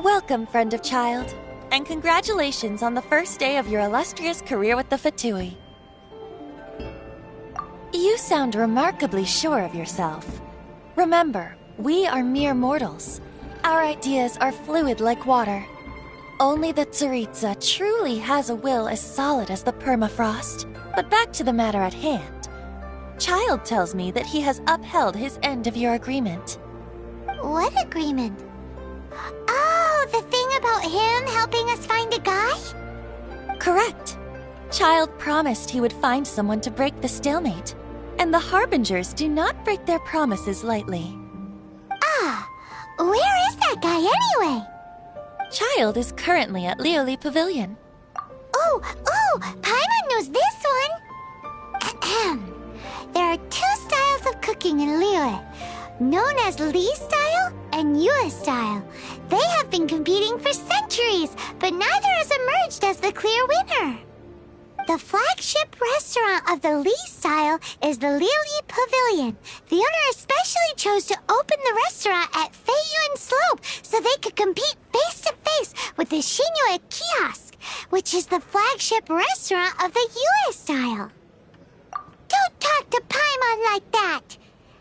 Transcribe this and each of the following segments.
Welcome, friend of child, and congratulations on the first day of your illustrious career with the pt2. You sound remarkably sure of yourself. Remember, we are mere mortals. Our ideas are fluid like water. Only the Tsaritsa truly has a will as solid as the permafrost. But back to the matter at hand. Child tells me that he has upheld his end of your agreement. What agreement? Oh, the thing about him helping us find a guy? Correct. Child promised he would find someone to break the stalemate. And the Harbingers do not break their promises lightly. Ah, where is that guy anyway? Child is currently at Lioli Pavilion. Oh, Paimon knows this one! There are two styles of cooking in Liyue, known as Li style and Yue style. They have been competing for centuries, but neither has emerged as the clear winner. The flagship restaurant of the Li style is the Lioli Pavilion. The owner especially chose to open the restaurant at Feiyuan Slope so they could compete face-to-face with the Shinyue Kiosk, which is the flagship restaurant of the Yue style. Don't talk to Paimon like that!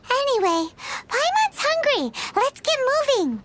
Anyway, Paimon's hungry. Let's get moving.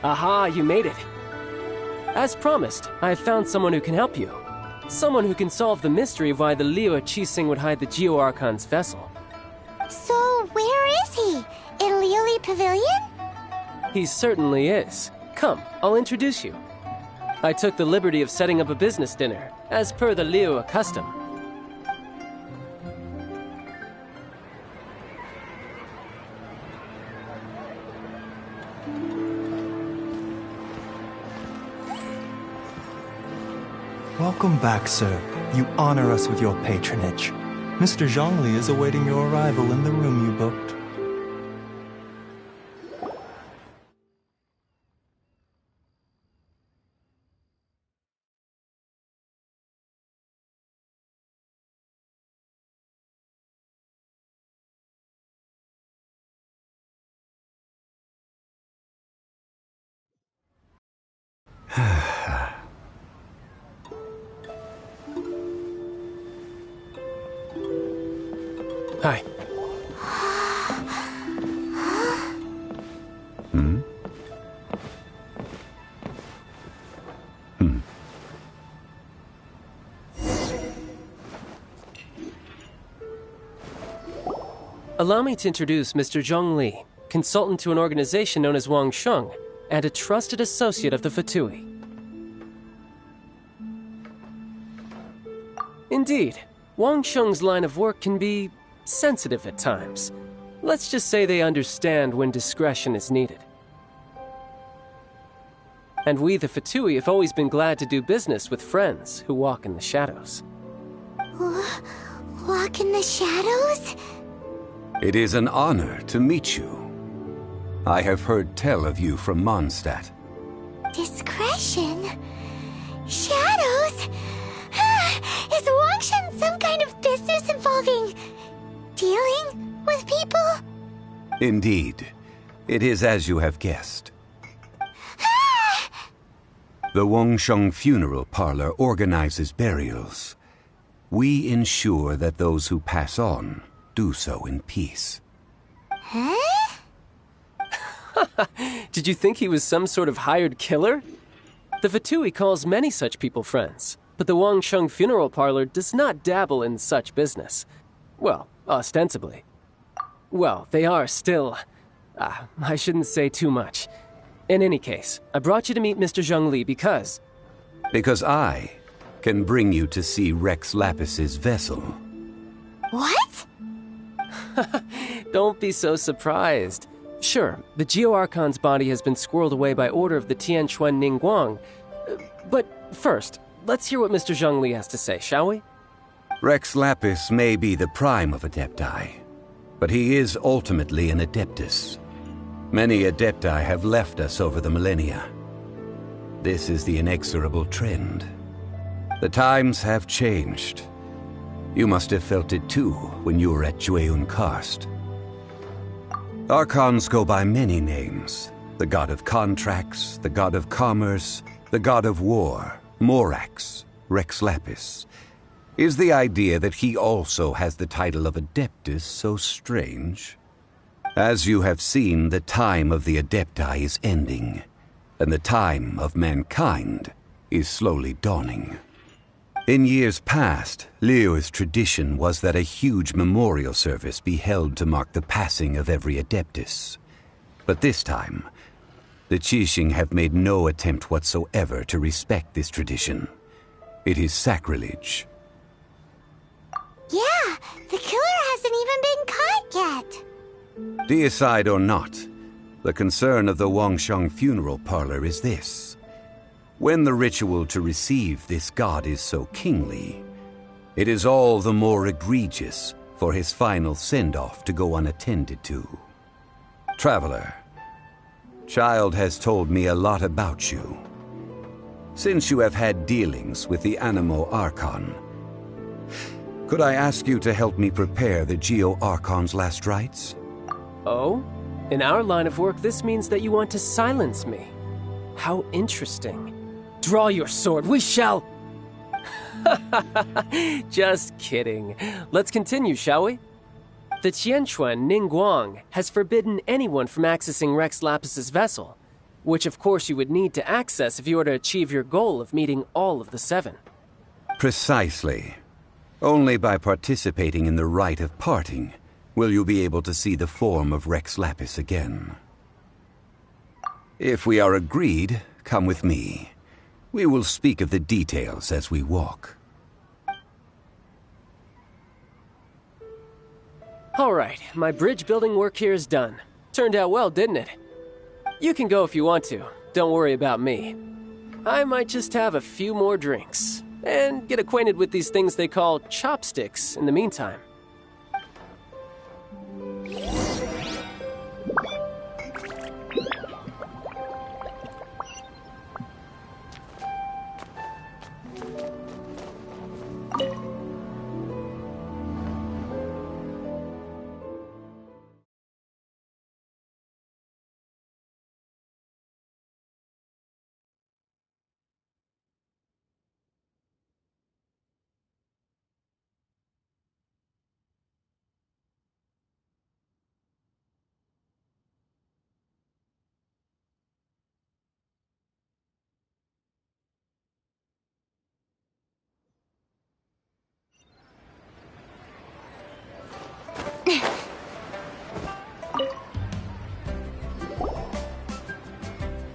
Aha, you made it. As promised, I have found someone who can help you. Someone who can solve the mystery of why the Liyue Qixing would hide the Geo Archon's vessel. So, where is he? In Lioli Pavilion? He certainly is. Come, I'll introduce you. I took the liberty of setting up a business dinner, as per the Liyue custom. Welcome back, sir. You honor us with your patronage. Mr. Zhongli is awaiting your arrival in the room you booked. Hi. Allow me to introduce Mr. Zhongli, consultant to an organization known as Wang Sheng, and a trusted associate of the pt2. Indeed, Wang Sheng's line of work can be sensitive at times. Let's just say they understand when discretion is needed. And we, the pt2, have always been glad to do business with friends who walk in the shadows. Walk in the shadows? It is an honor to meet you. I have heard tell of you from Mondstadt. Discretion? Shadows? Is Wangshan some kind of business involving dealing with people? Indeed, it is as you have guessed. The Wangsheng Funeral Parlor organizes burials. We ensure that those who pass on do so in peace. Huh? Did you think he was some sort of hired killer? The Fatui calls many such people friends, but the Wangsheng Funeral Parlor does not dabble in such business. Well, ostensibly. Well, they are still... I shouldn't say too much. In any case, I brought you to meet Mr. Zhongli because... Because I can bring you to see Rex Lapis's vessel. What? Don't be so surprised. Sure, the Geo Archon's body has been squirreled away by order of the Tianquan Ningguang. But first, let's hear what Mr. Zhongli has to say, shall we? Rex Lapis may be the prime of Adepti, but he is ultimately an Adeptus. Many Adepti have left us over the millennia. This is the inexorable trend. The times have changed. You must have felt it too when you were at Jueyun Karst. Archons go by many names. The god of contracts, the god of commerce, the god of war, Morax, Rex Lapis. Is the idea that he also has the title of Adeptus so strange? As you have seen, the time of the Adepti is ending, and the time of mankind is slowly dawning. In years past, Liyue's tradition was that a huge memorial service be held to mark the passing of every Adeptus. But this time, the Qixing have made no attempt whatsoever to respect this tradition. It is sacrilege. Yeah, the killer hasn't even been caught yet. Deicide or not, the concern of the Wangsheng Funeral Parlor is this. When the ritual to receive this god is so kingly, it is all the more egregious for his final send-off to go unattended to. Traveler, Child has told me a lot about you. Since you have had dealings with the Animo Archon, could I ask you to help me prepare the Geo Archon's last rites? Oh? In our line of work, this means that you want to silence me. How interesting. Draw your sword, we shall... Just kidding. Let's continue, shall we? The Tianquan Ningguang has forbidden anyone from accessing Rex Lapis's vessel, which of course you would need to access if you were to achieve your goal of meeting all of the seven. Precisely. Only by participating in the rite of parting will you be able to see the form of Rex Lapis again. If we are agreed, come with me. We will speak of the details as we walk. All right, my bridge building work here is done. Turned out well, didn't it? You can go if you want to. Don't worry about me. I might just have a few more drinks and get acquainted with these things they call chopsticks in the meantime.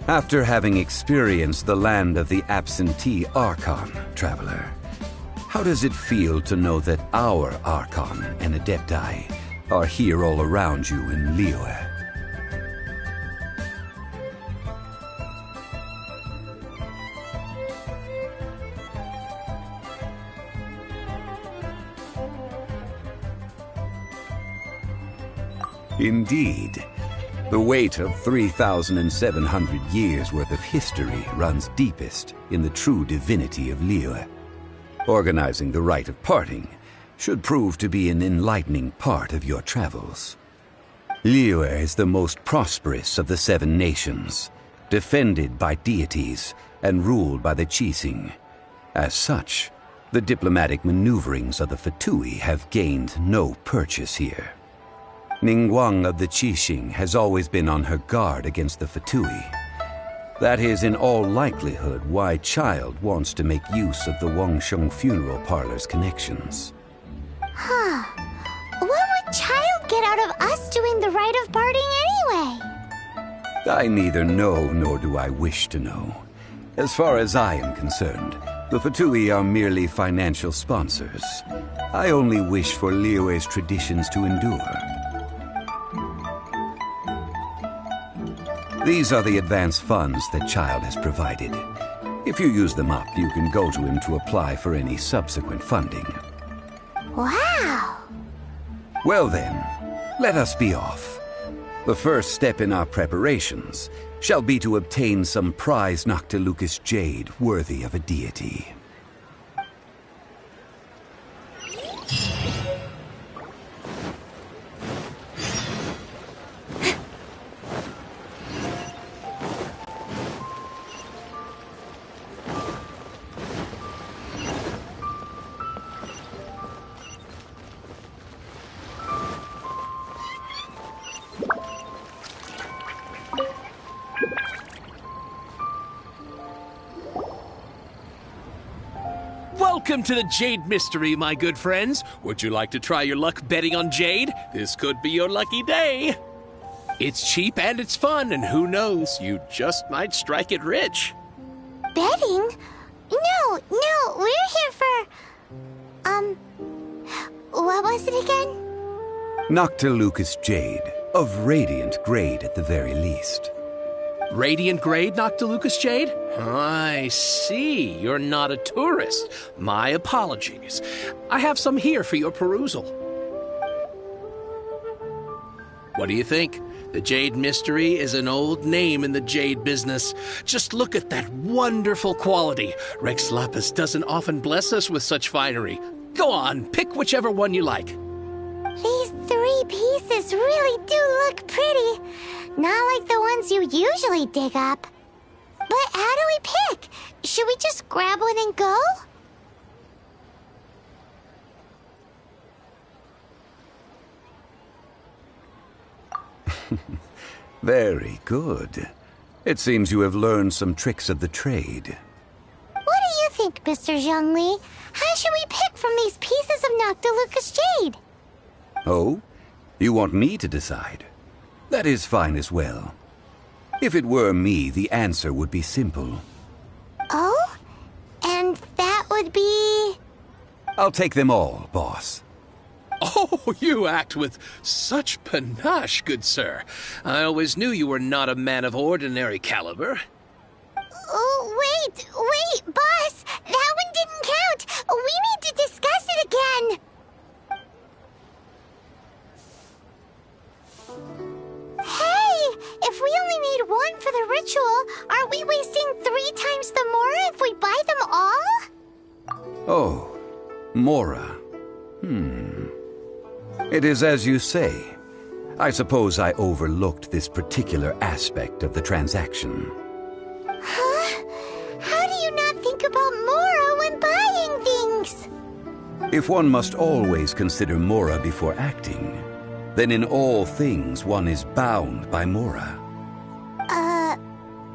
After having experienced the land of the absentee Archon, Traveler, how does it feel to know that our Archon and Adepti are here all around you in Liyue? Indeed. The weight of 3,700 years' worth of history runs deepest in the true divinity of Liyue. Organizing the rite of parting should prove to be an enlightening part of your travels. Liyue is the most prosperous of the 7 nations, defended by deities and ruled by the Qixing. As such, the diplomatic maneuverings of the Fatui have gained no purchase here. Ningguang of the Qixing has always been on her guard against the Fatui. That is in all likelihood why Child wants to make use of the Wangsheng funeral parlor's connections. Huh. What would Child get out of us doing the rite of parting anyway? I neither know nor do I wish to know. As far as I am concerned, the Fatui are merely financial sponsors. I only wish for Liyue's traditions to endure. These are the advance funds that Child has provided. If you use them up, you can go to him to apply for any subsequent funding. Wow! Well then, let us be off. The first step in our preparations shall be to obtain some prize Noctilucous jade worthy of a deity. Welcome to the Jade Mystery, my good friends. Would you like to try your luck betting on Jade? This could be your lucky day. It's cheap and it's fun, and who knows, you just might strike it rich. Betting? No, we're here for... what was it again? Noctilucous jade, of radiant grade at the very least. Radiant grade, Noctilucous jade? I see. You're not a tourist. My apologies. I have some here for your perusal. What do you think? The Jade Mystery is an old name in the jade business. Just look at that wonderful quality. Rex Lapis doesn't often bless us with such finery. Go on, pick whichever one you like. These 3 pieces really do look pretty. Not like the ones you usually dig up. But how do we pick? Should we just grab one and go? Very good. It seems you have learned some tricks of the trade. What do you think, Mr. Zhongli? How should we pick from these pieces of Noctilucous jade? Oh? You want me to decide? That is fine as well. If it were me, the answer would be simple. Oh? And that would be... I'll take them all, boss. Oh, you act with such panache, good sir. I always knew you were not a man of ordinary caliber. Oh, wait, boss! That one didn't count! We need to discuss it again! Hey! If we only need one for the ritual, aren't we wasting 3 times the Mora if we buy them all? Oh, Mora. It is as you say. I suppose I overlooked this particular aspect of the transaction. Huh? How do you not think about Mora when buying things? If one must always consider Mora before acting, then in all things one is bound by Mora.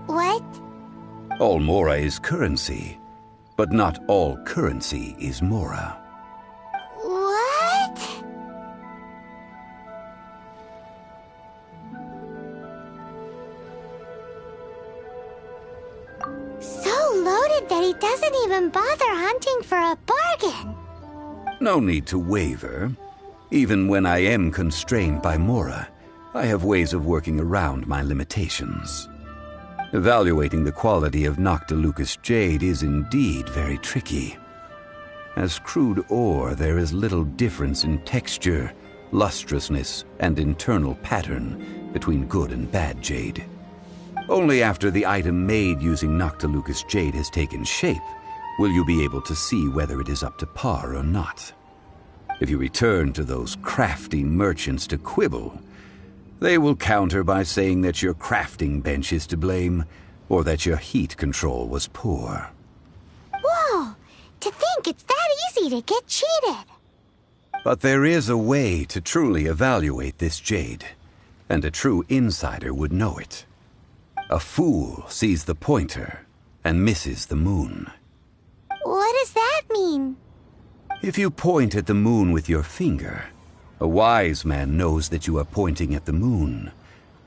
What? All Mora is currency, but not all currency is Mora. What? So loaded that he doesn't even bother hunting for a bargain. No need to waver. Even when I am constrained by Mora, I have ways of working around my limitations. Evaluating the quality of Noctilucous jade is indeed very tricky. As crude ore, there is little difference in texture, lustrousness, and internal pattern between good and bad jade. Only after the item made using Noctilucous jade has taken shape will you be able to see whether it is up to par or not. If you return to those crafty merchants to quibble, They will counter by saying that your crafting bench is to blame, or that your heat control was poor. Whoa! To think it's that easy to get cheated! But there is a way to truly evaluate this jade, and a true insider would know it. A fool sees the pointer and misses the moon. What does that mean? If you point at the moon with your finger, a wise man knows that you are pointing at the moon,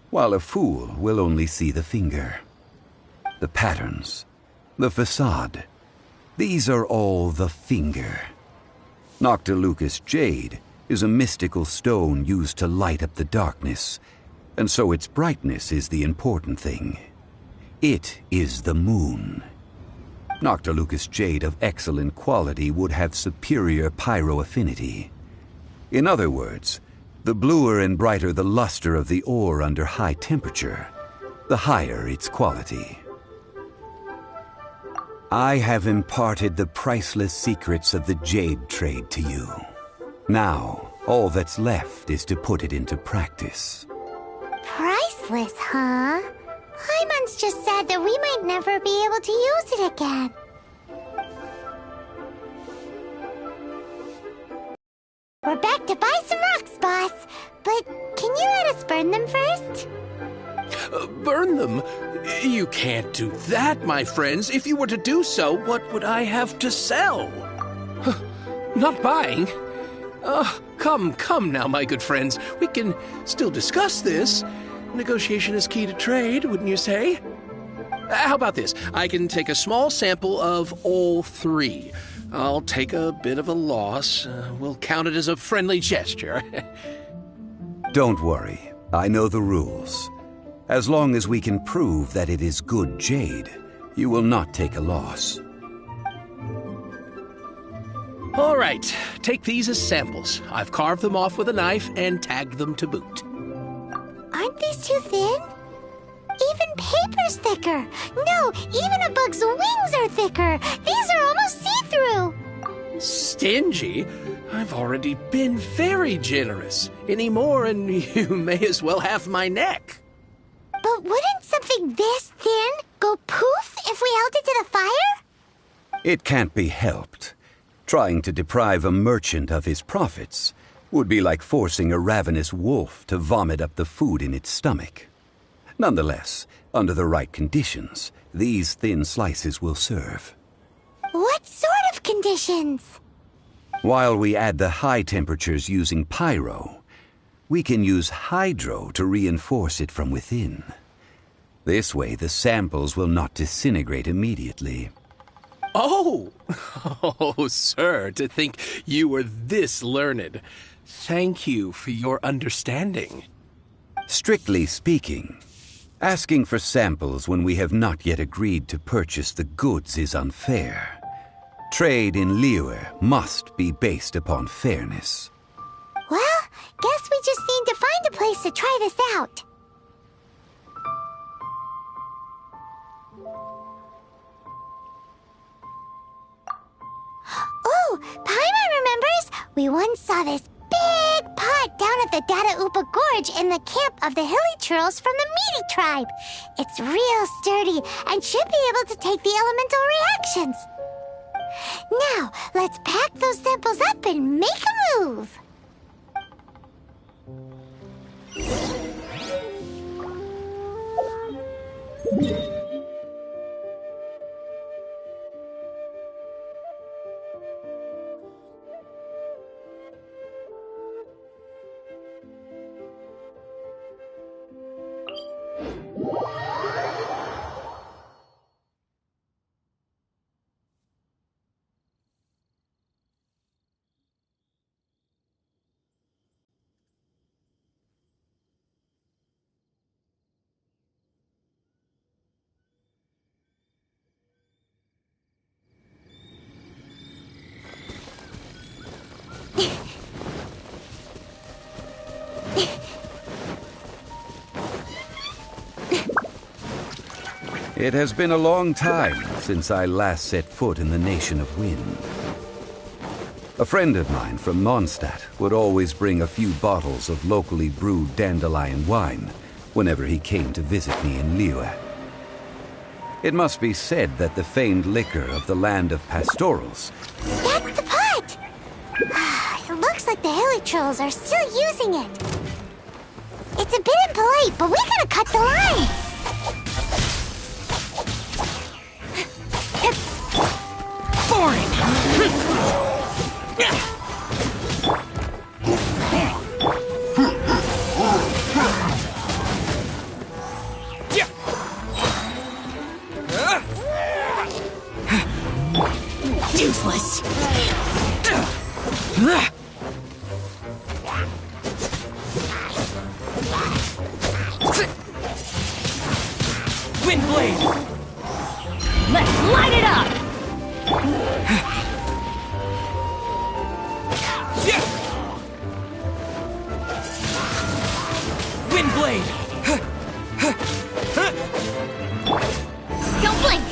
while a fool will only see the finger. The patterns, the facade, these are all the finger. Noctilucous jade is a mystical stone used to light up the darkness, and so its brightness is the important thing. It is the moon. Noctilucous jade of excellent quality would have superior pyroaffinity. In other words, the bluer and brighter the luster of the ore under high temperature, the higher its quality. I have imparted the priceless secrets of the jade trade to you. Now, all that's left is to put it into practice. Priceless, huh? Hyman's just said that we might never be able to use it again. We're back to buy some rocks, boss. But can you let us burn them first? Burn them? You can't do that, my friends. If you were to do so, what would I have to sell? Not buying? Come now, my good friends. We can still discuss this. Negotiation is key to trade, wouldn't you say? How about this? I can take a small sample of all three. I'll take a bit of a loss. We'll count it as a friendly gesture. Don't worry. I know the rules. As long as we can prove that it is good jade, you will not take a loss. All right, take these as samples. I've carved them off with a knife and tagged them to boot. Aren't these too thin? Even paper's thicker. No, even a bug's wings are thicker. These are almost see-through. Stingy? I've already been very generous. Any more and you may as well have my neck. But wouldn't something this thin go poof if we held it to the fire? It can't be helped. Trying to deprive a merchant of his profits would be like forcing a ravenous wolf to vomit up the food in its stomach. Nonetheless, under the right conditions, these thin slices will serve. What sort of conditions? While we add the high temperatures using pyro, we can use hydro to reinforce it from within. This way, the samples will not disintegrate immediately. Oh, sir, to think you were this learned. Thank you for your understanding. Strictly speaking, asking for samples when we have not yet agreed to purchase the goods is unfair. Trade in Liyue must be based upon fairness. Well, guess we just need to find a place to try this out. Oh, Paimon remembers! We once saw this big pot down at the Dada Upa Gorge in the camp of the hilly churls from the Meaty tribe. It's real sturdy and should be able to take the elemental reactions. Now, let's pack those samples up and make a move. It has been a long time since I last set foot in the Nation of Wind. A friend of mine from Mondstadt would always bring a few bottles of locally brewed dandelion wine whenever he came to visit me in Liyue. It must be said that the famed liquor of the land of pastorals... That's the pot! It looks like the hilly trolls are still using it. It's a bit impolite, but we gotta cut the line! Useless. Windblade! Let's light it up! Windblade! Don't blink!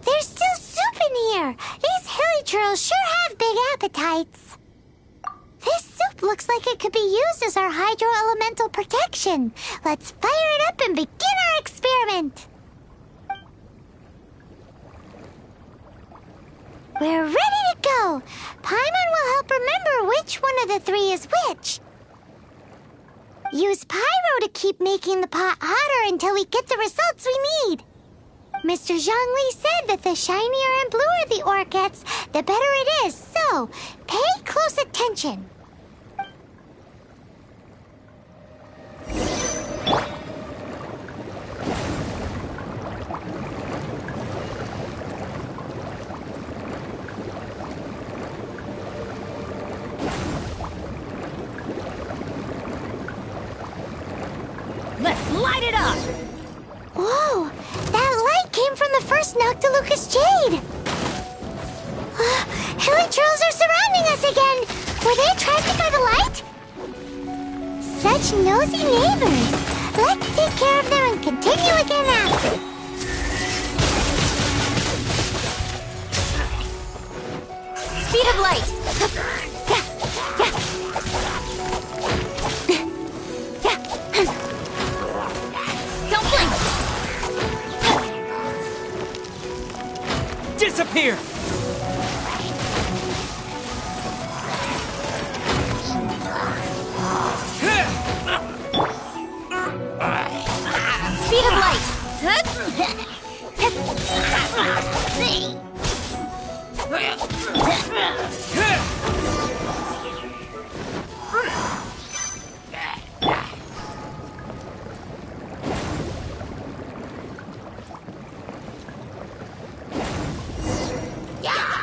There's still soup in here! These hilly churls sure have big appetites. This soup looks like it could be used as our hydro-elemental protection. Let's fire it up and begin our experiment. We're ready to go. Paimon will help remember which one of the three is which. Use pyro to keep making the pot hotter until we get the results we need. Mr. Zhongli said that the shinier and bluer the ore gets, the better it is. So, pay close attention. Let's light it up! Whoa! That light came from the first Noctilucous Jade! Hilly trolls are surrounding us again! Were they attracted by the light? Such nosy neighbors! Let's take care of them and continue again after! Speed of light! Don't blink! Disappear! Speed of light!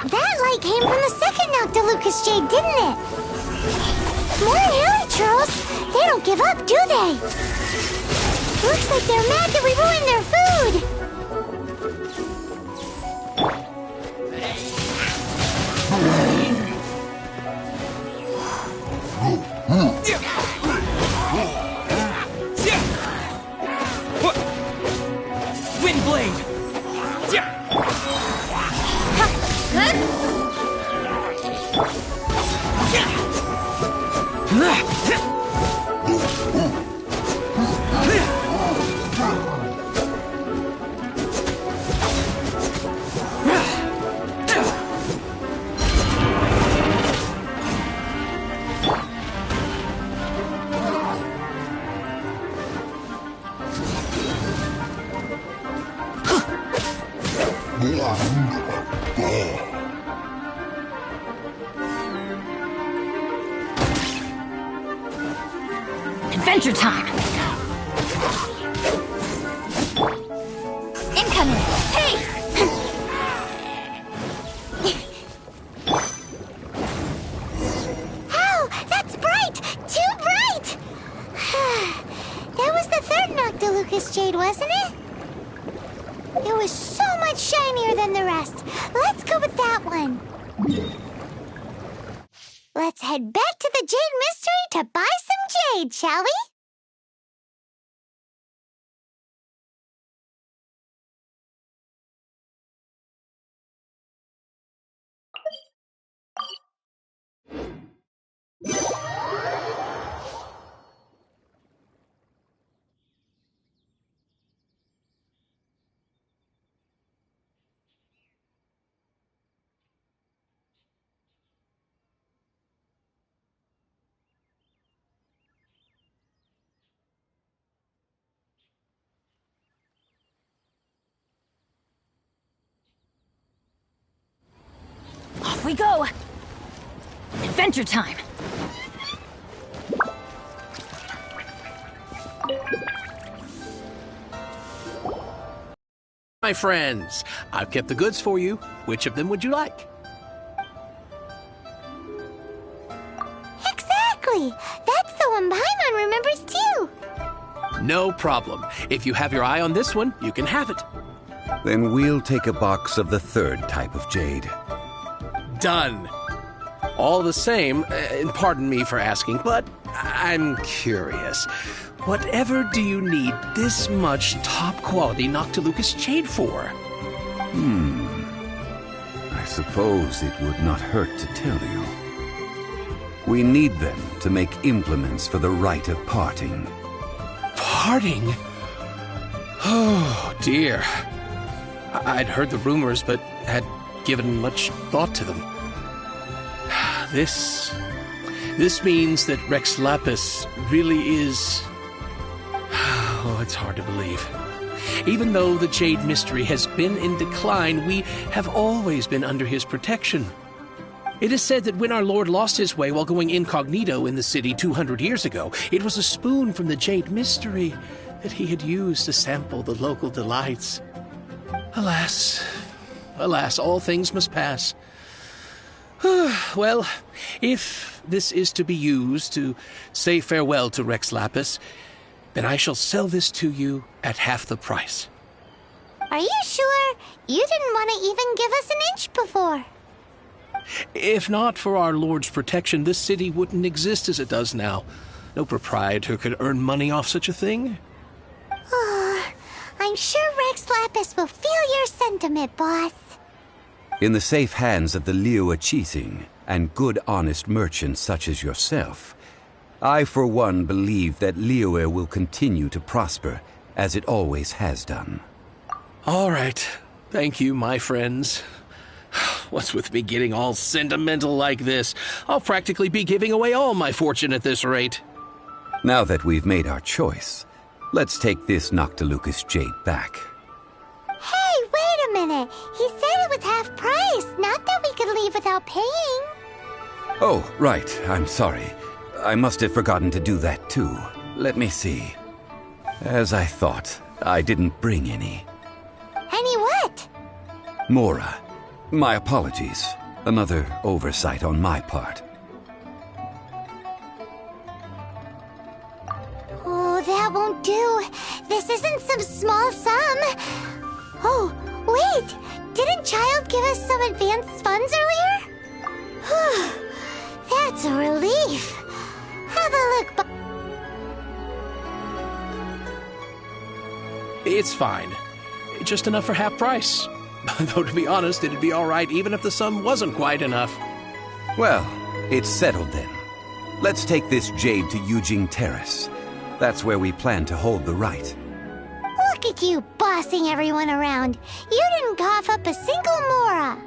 That light came from the second Noctilucous Jade, didn't it? More hilly trolls! They don't give up, do they? Looks like they're mad that we ruined their food! Windblade! Adventure time! Incoming! Hey! Ow! That's bright! Too bright! That was the third Noctilucous Jade, wasn't it? It was so much shinier than the rest. Let's go with that one. Let's head back to the Jade Mystery to buy some jade, shall we? Off we go! Adventure time! My friends, I've kept the goods for you. Which of them would you like? Exactly! That's the one Paimon remembers too! No problem. If you have your eye on this one, you can have it. Then we'll take a box of the third type of jade. Done. All the same, and pardon me for asking, but I'm curious. Whatever do you need this much top-quality Noctilucous jade for? I suppose it would not hurt to tell you. We need them to make implements for the rite of parting. Parting? Oh, dear. I'd heard the rumors, but had given much thought to them. This means that Rex Lapis really is... Oh, it's hard to believe. Even though the Jade Mystery has been in decline, we have always been under his protection. It is said that when our Lord lost his way while going incognito in the city 200 years ago, it was a spoon from the Jade Mystery that he had used to sample the local delights. Alas, all things must pass. Well, if this is to be used to say farewell to Rex Lapis, then I shall sell this to you at half the price. Are you sure? You didn't want to even give us an inch before. If not for our Lord's protection, this city wouldn't exist as it does now. No proprietor could earn money off such a thing. I'm sure Rex Lapis will feel your sentiment, boss. In the safe hands of the Liyue Qixing and good honest merchants such as yourself, I for one believe that Liyue will continue to prosper as it always has done. All right. Thank you, my friends. What's with me getting all sentimental like this? I'll practically be giving away all my fortune at this rate. Now that we've made our choice, let's take this Noctilucous jade back. Hey, wait a minute. He said it was half price, not that we could leave without paying. Oh, right. I'm sorry. I must have forgotten to do that too. Let me see. As I thought, I didn't bring any. Any what? Mora. My apologies. Another oversight on my part. Oh, that won't do. This isn't some small sum. Oh, wait! Didn't Child give us some advanced funds earlier? That's a relief. Have a look. It's fine. Just enough for half price. Though, to be honest, it'd be all right even if the sum wasn't quite enough. Well, it's settled then. Let's take this jade to Yujing Terrace. That's where we plan to hold the rite. Look at you bossing everyone around. You didn't cough up a single Mora.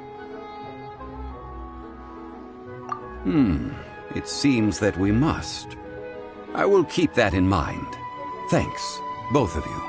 It seems that we must. I will keep that in mind. Thanks, both of you.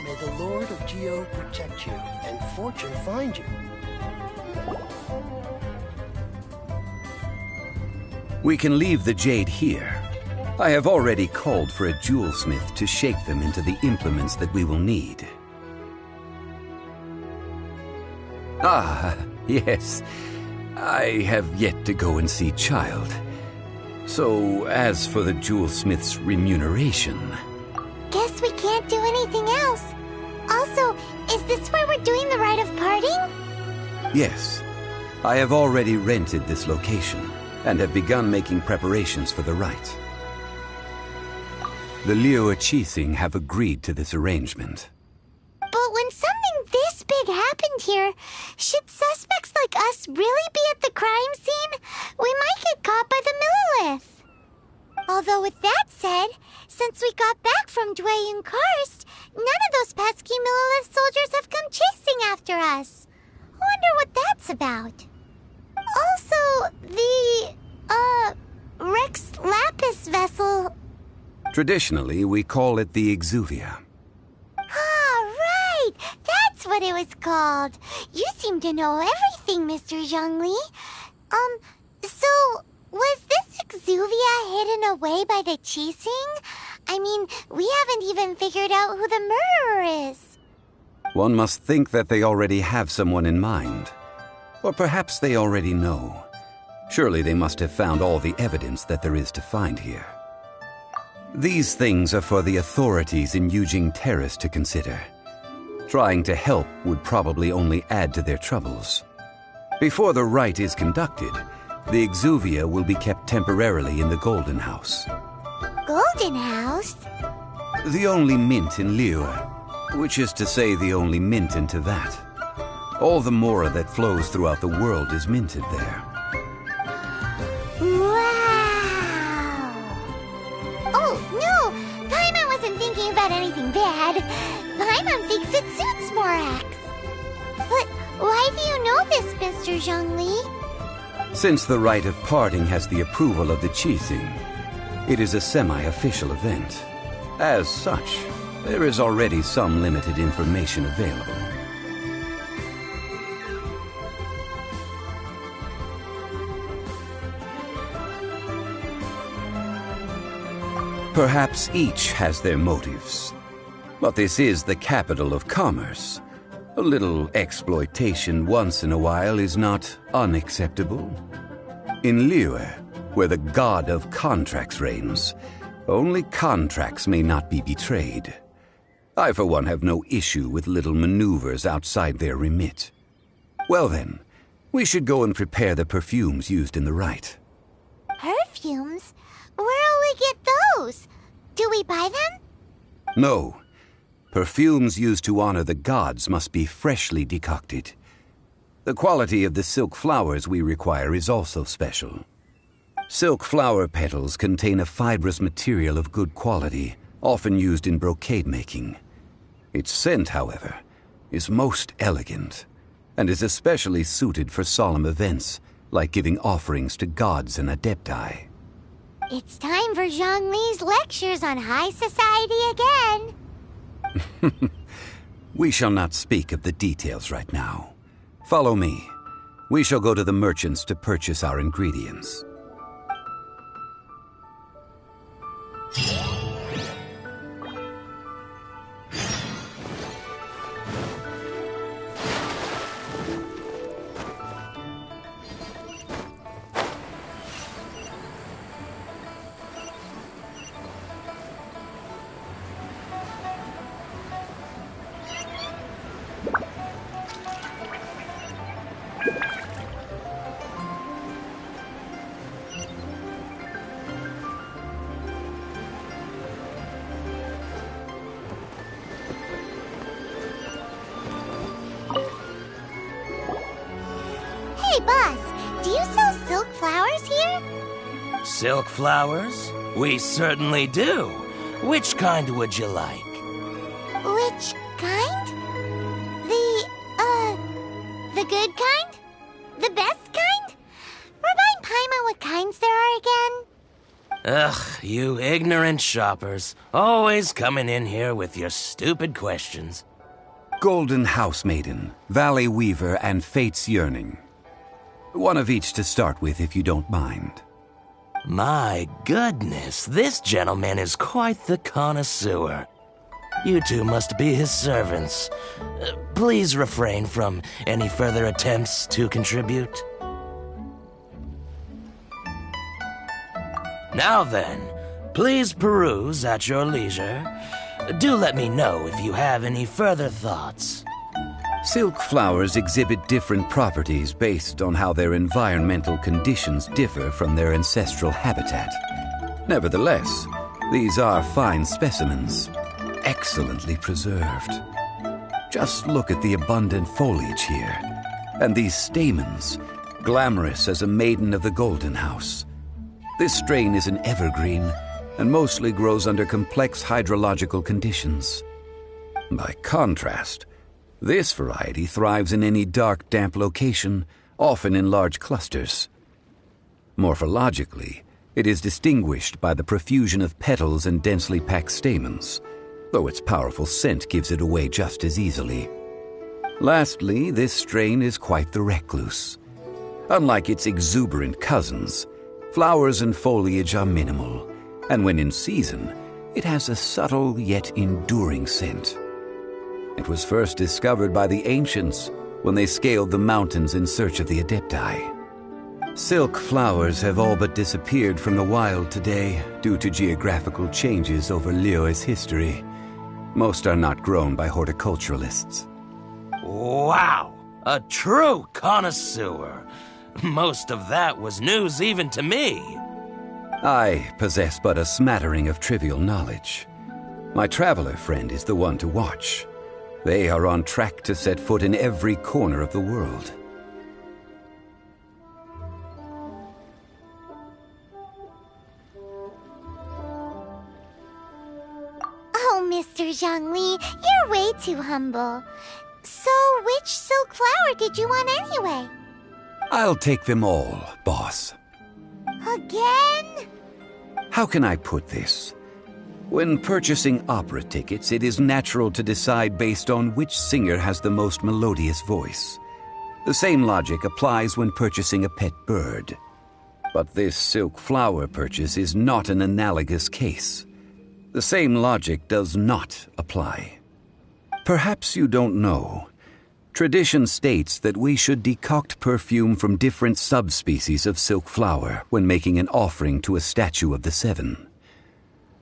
May the Lord of Geo protect you and fortune find you. We can leave the jade here. I have already called for a jewelsmith to shape them into the implements that we will need. Ah, yes. I have yet to go and see Child. So, as for the jewelsmith's remuneration... Guess we can't do anything else. Also, is this where we're doing the rite of parting? Yes. I have already rented this location, and have begun making preparations for the rite. The Liu Qixing have agreed to this arrangement. But when something this big happened here, should suspects like us really be at the crime scene? We might get caught by the Millilith. Although with that said, since we got back from Dway and Karst, none of those pesky Millilith soldiers have come chasing after us. Wonder what that's about. Also, the, Rex Lapis vessel... Traditionally, we call it the Exuvia. Ah, right! That's what it was called. You seem to know everything, Mr. Zhongli. So, was this Exuvia hidden away by the Qixing? I mean, we haven't even figured out who the murderer is. One must think that they already have someone in mind. Or perhaps they already know. Surely they must have found all the evidence that there is to find here. These things are for the authorities in Yujing Terrace to consider. Trying to help would probably only add to their troubles. Before the rite is conducted, the Exuvia will be kept temporarily in the Golden House. Golden House? The only mint in Liyue, which is to say the only mint in Tevat. All the mora that flows throughout the world is minted there. Wow! Oh, no! Paimon wasn't thinking about anything bad. Paimon thinks it suits Morax. But why do you know this, Mr. Zhongli? Since the rite of parting has the approval of the Qixing, it is a semi-official event. As such, there is already some limited information available. Perhaps each has their motives. But this is the capital of commerce. A little exploitation once in a while is not unacceptable. In Liyue, where the god of contracts reigns, only contracts may not be betrayed. I, for one, have no issue with little maneuvers outside their remit. Well then, we should go and prepare the perfumes used in the rite. Perfumes? Where'll we get those? Do we buy them? No. Perfumes used to honor the gods must be freshly decocted. The quality of the silk flowers we require is also special. Silk flower petals contain a fibrous material of good quality, often used in brocade making. Its scent, however, is most elegant, and is especially suited for solemn events, like giving offerings to gods and adepti. It's time for Zhongli's lectures on high society again. We shall not speak of the details right now. Follow me. We shall go to the merchants to purchase our ingredients. Silk flowers? We certainly do. Which kind would you like? Which kind? The good kind? The best kind? Remind Paimon what kinds there are again. Ugh, you ignorant shoppers. Always coming in here with your stupid questions. Golden Housemaiden, Valley Weaver, and Fate's Yearning. One of each to start with, if you don't mind. My goodness, this gentleman is quite the connoisseur. You two must be his servants. Please refrain from any further attempts to contribute. Now then, please peruse at your leisure. Do let me know if you have any further thoughts. Silk flowers exhibit different properties based on how their environmental conditions differ from their ancestral habitat. Nevertheless, these are fine specimens, excellently preserved. Just look at the abundant foliage here, and these stamens, glamorous as a maiden of the Golden House. This strain is an evergreen, and mostly grows under complex hydrological conditions. By contrast, this variety thrives in any dark, damp location, often in large clusters. Morphologically, it is distinguished by the profusion of petals and densely packed stamens, though its powerful scent gives it away just as easily. Lastly, this strain is quite the recluse. Unlike its exuberant cousins, flowers and foliage are minimal, and when in season, it has a subtle yet enduring scent. It was first discovered by the ancients when they scaled the mountains in search of the Adepti. Silk flowers have all but disappeared from the wild today due to geographical changes over Liyue's history. Most are not grown by horticulturalists. Wow! A true connoisseur! Most of that was news even to me. I possess but a smattering of trivial knowledge. My traveler friend is the one to watch. They are on track to set foot in every corner of the world. Oh, Mr. Zhongli, you're way too humble. So, which silk flower did you want anyway? I'll take them all, boss. Again? How can I put this? When purchasing opera tickets, it is natural to decide based on which singer has the most melodious voice. The same logic applies when purchasing a pet bird. But this silk flower purchase is not an analogous case. The same logic does not apply. Perhaps you don't know. Tradition states that we should decoct perfume from different subspecies of silk flower when making an offering to a statue of the Seven.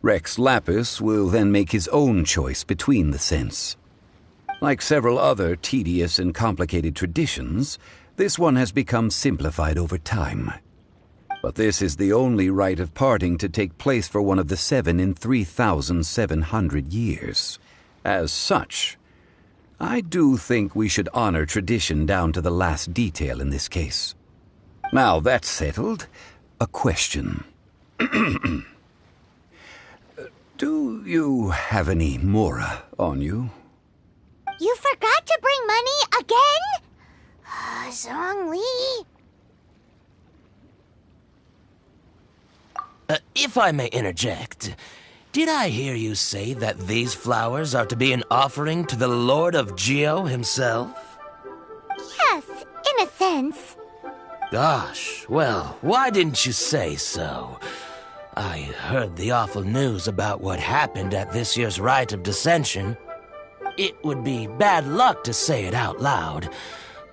Rex Lapis will then make his own choice between the scents. Like several other tedious and complicated traditions, this one has become simplified over time. But this is the only rite of parting to take place for one of the Seven in 3,700 years. As such, I do think we should honor tradition down to the last detail in this case. Now that's settled, a question. Do you have any mora on you? You forgot to bring money again? Zhongli. If I may interject, did I hear you say that these flowers are to be an offering to the Lord of Geo himself? Yes, in a sense. Gosh, well, why didn't you say so? I heard the awful news about what happened at this year's Rite of Dissension. It would be bad luck to say it out loud,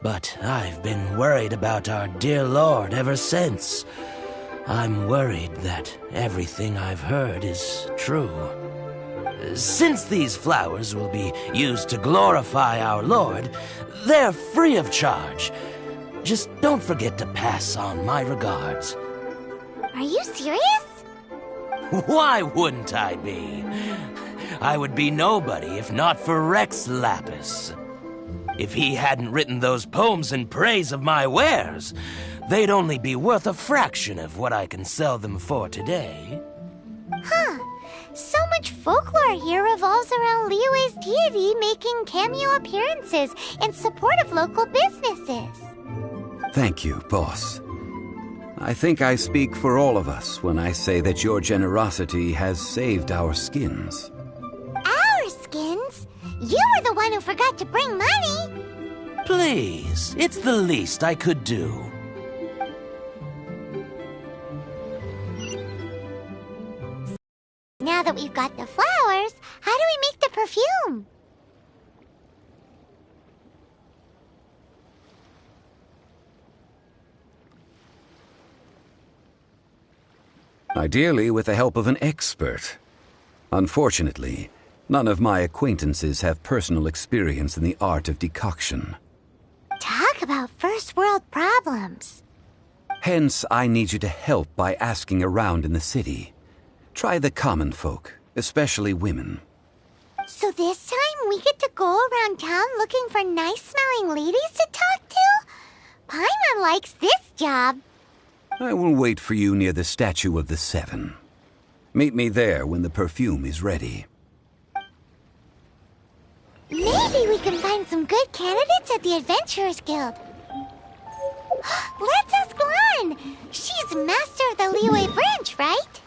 but I've been worried about our dear Lord ever since. I'm worried that everything I've heard is true. Since these flowers will be used to glorify our Lord, they're free of charge. Just don't forget to pass on my regards. Are you serious? Why wouldn't I be? I would be nobody if not for Rex Lapis. If he hadn't written those poems in praise of my wares, they'd only be worth a fraction of what I can sell them for today. Huh. So much folklore here revolves around Liyue's deity making cameo appearances in support of local businesses. Thank you, boss. I think I speak for all of us when I say that your generosity has saved our skins. Our skins? You were the one who forgot to bring money. Please, it's the least I could do. Now that we've got the flowers, how do we make the perfume? Ideally, with the help of an expert. Unfortunately, none of my acquaintances have personal experience in the art of decoction. Talk about first world problems. Hence, I need you to help by asking around in the city. Try the common folk, especially women. So this time we get to go around town looking for nice-smelling ladies to talk to? Paimon likes this job. I will wait for you near the Statue of the Seven. Meet me there when the perfume is ready. Maybe we can find some good candidates at the Adventurers Guild. Let's ask Lan. She's master of the Liyue branch, right?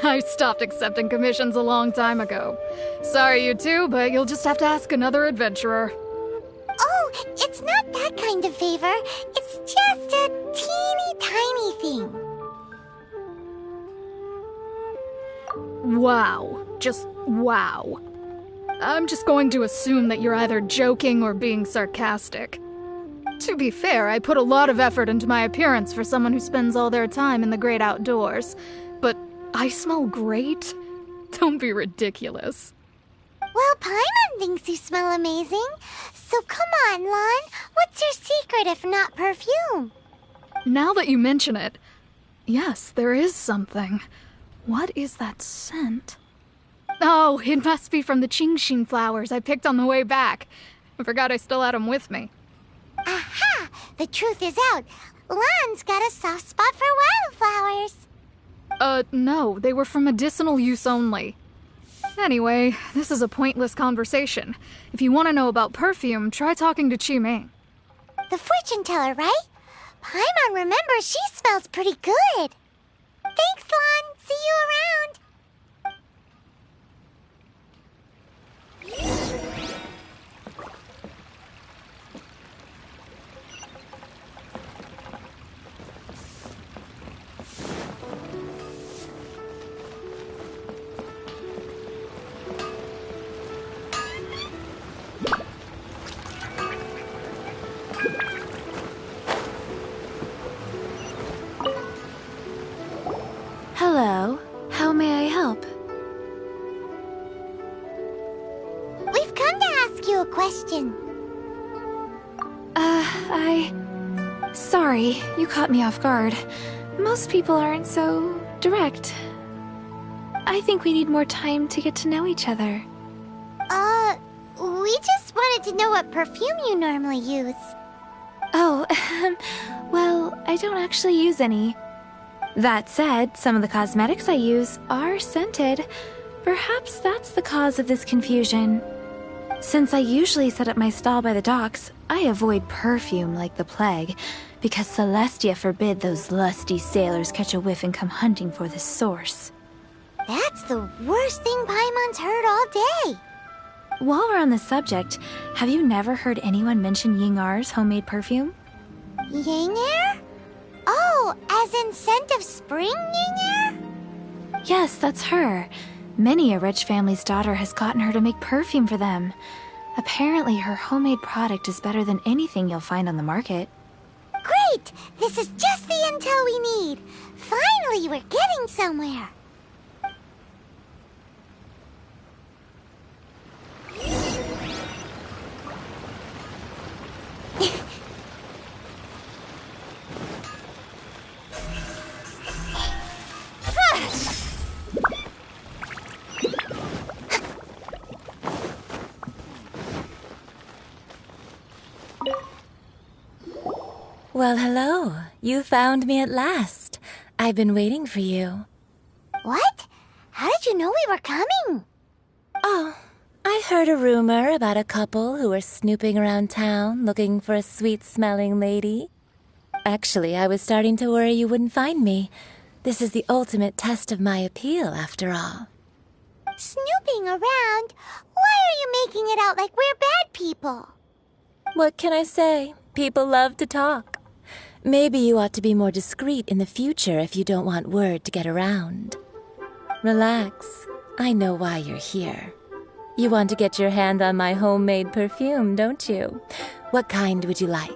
I stopped accepting commissions a long time ago. Sorry, you two, but you'll just have to ask another adventurer. Oh, it's not that kind of favor. It's just a teeny tiny thing. Wow. Just wow. I'm just going to assume that you're either joking or being sarcastic. To be fair, I put a lot of effort into my appearance for someone who spends all their time in the great outdoors. But I smell great? Don't be ridiculous. Well, Paimon thinks you smell amazing. So come on, Lan. What's your secret if not perfume? Now that you mention it, yes, there is something. What is that scent? Oh, it must be from the Genshin flowers I picked on the way back. I forgot I still had them with me. Aha! The truth is out. Lan's got a soft spot for wildflowers. No, they were for medicinal use only. Anyway, this is a pointless conversation. If you want to know about perfume, try talking to Qiming. The fortune teller, right? Paimon remembers she smells pretty good. Thanks, Lan. See you around. Hello. How may I help? We've come to ask you a question. Sorry, you caught me off guard. Most people aren't so direct. I think we need more time to get to know each other. We just wanted to know what perfume you normally use. Oh, well, I don't actually use any. That said, some of the cosmetics I use are scented. Perhaps that's the cause of this confusion. Since I usually set up my stall by the docks, I avoid perfume like the plague, because Celestia forbid those lusty sailors catch a whiff and come hunting for the source. That's the worst thing Paimon's heard all day. While we're on the subject, have you never heard anyone mention Yingar's homemade perfume? Yingar? Oh, as in scent of spring Yingar? Yes, that's her. Many a rich family's daughter has gotten her to make perfume for them. Apparently, her homemade product is better than anything you'll find on the market. Great! This is just the intel we need. Finally, we're getting somewhere. Well, hello. You found me at last. I've been waiting for you. What? How did you know we were coming? Oh, I heard a rumor about a couple who were snooping around town looking for a sweet-smelling lady. Actually, I was starting to worry you wouldn't find me. This is the ultimate test of my appeal, after all. Snooping around? Why are you making it out like we're bad people? What can I say? People love to talk. Maybe you ought to be more discreet in the future if you don't want word to get around. Relax. I know why you're here. You want to get your hand on my homemade perfume, don't you? What kind would you like?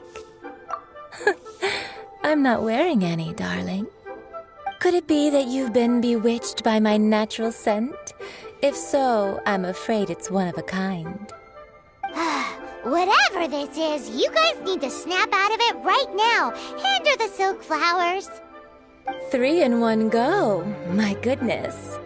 I'm not wearing any, darling. Could it be that you've been bewitched by my natural scent? If so, I'm afraid it's one of a kind. Whatever this is, you guys need to snap out of it right now. Hand her the silk flowers. 3 in one go. My goodness.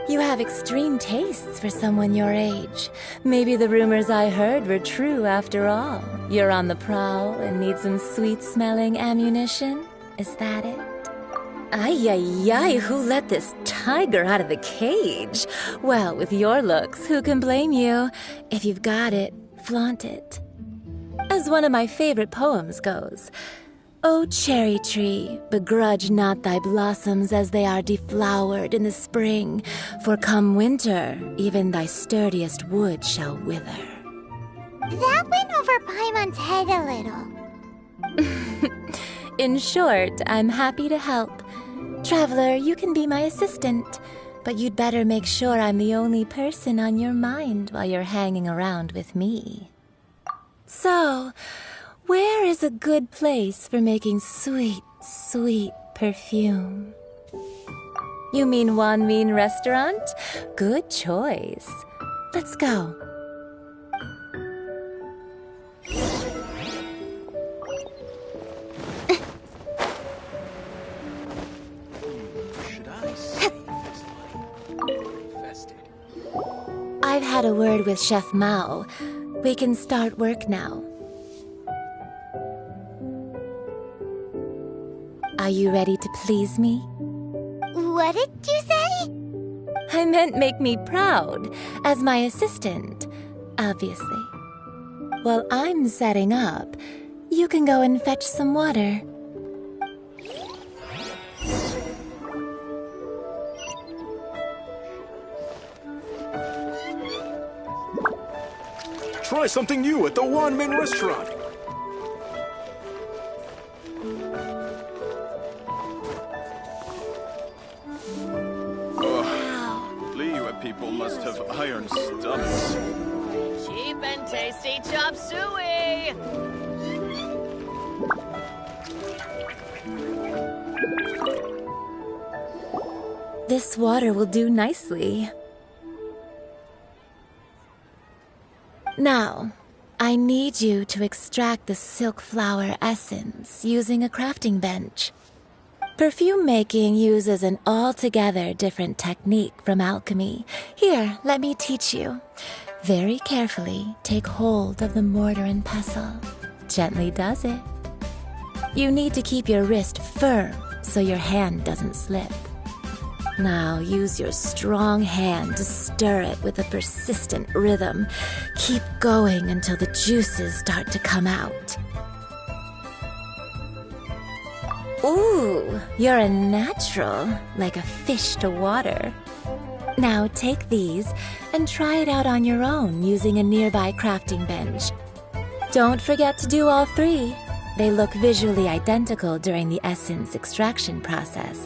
You have extreme tastes for someone your age. Maybe the rumors I heard were true after all. You're on the prowl and need some sweet-smelling ammunition? Is that it? Ay, ay, ay, who let this tiger out of the cage? Well, with your looks, who can blame you? If you've got it, flaunt it. As one of my favorite poems goes, "O cherry tree, begrudge not thy blossoms as they are deflowered in the spring, for come winter, even thy sturdiest wood shall wither." That went over Paimon's head a little. In short, I'm happy to help. Traveler, you can be my assistant, but you'd better make sure I'm the only person on your mind while you're hanging around with me. So, where is a good place for making sweet, sweet perfume? You mean Wanmin Restaurant? Good choice. Let's go. I've had a word with Chef Mao. We can start work now. Are you ready to please me? What did you say? I meant make me proud, as my assistant, obviously. While I'm setting up, you can go and fetch some water. Try something new at the Wanmin Restaurant. Liyue people must have iron stomachs. Cheap and tasty chop suey! This water will do nicely. Now, I need you to extract the silk flower essence using a crafting bench. Perfume making uses an altogether different technique from alchemy. Here, let me teach you. Very carefully, take hold of the mortar and pestle. Gently does it. You need to keep your wrist firm so your hand doesn't slip. Now use your strong hand to stir it with a persistent rhythm. Keep going until the juices start to come out. Ooh, you're a natural, like a fish to water. Now take these and try it out on your own using a nearby crafting bench. Don't forget to do all 3. They look visually identical during the essence extraction process,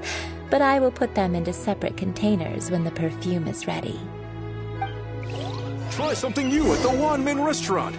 but I will put them into separate containers when the perfume is ready. Try something new at the Wanmin restaurant.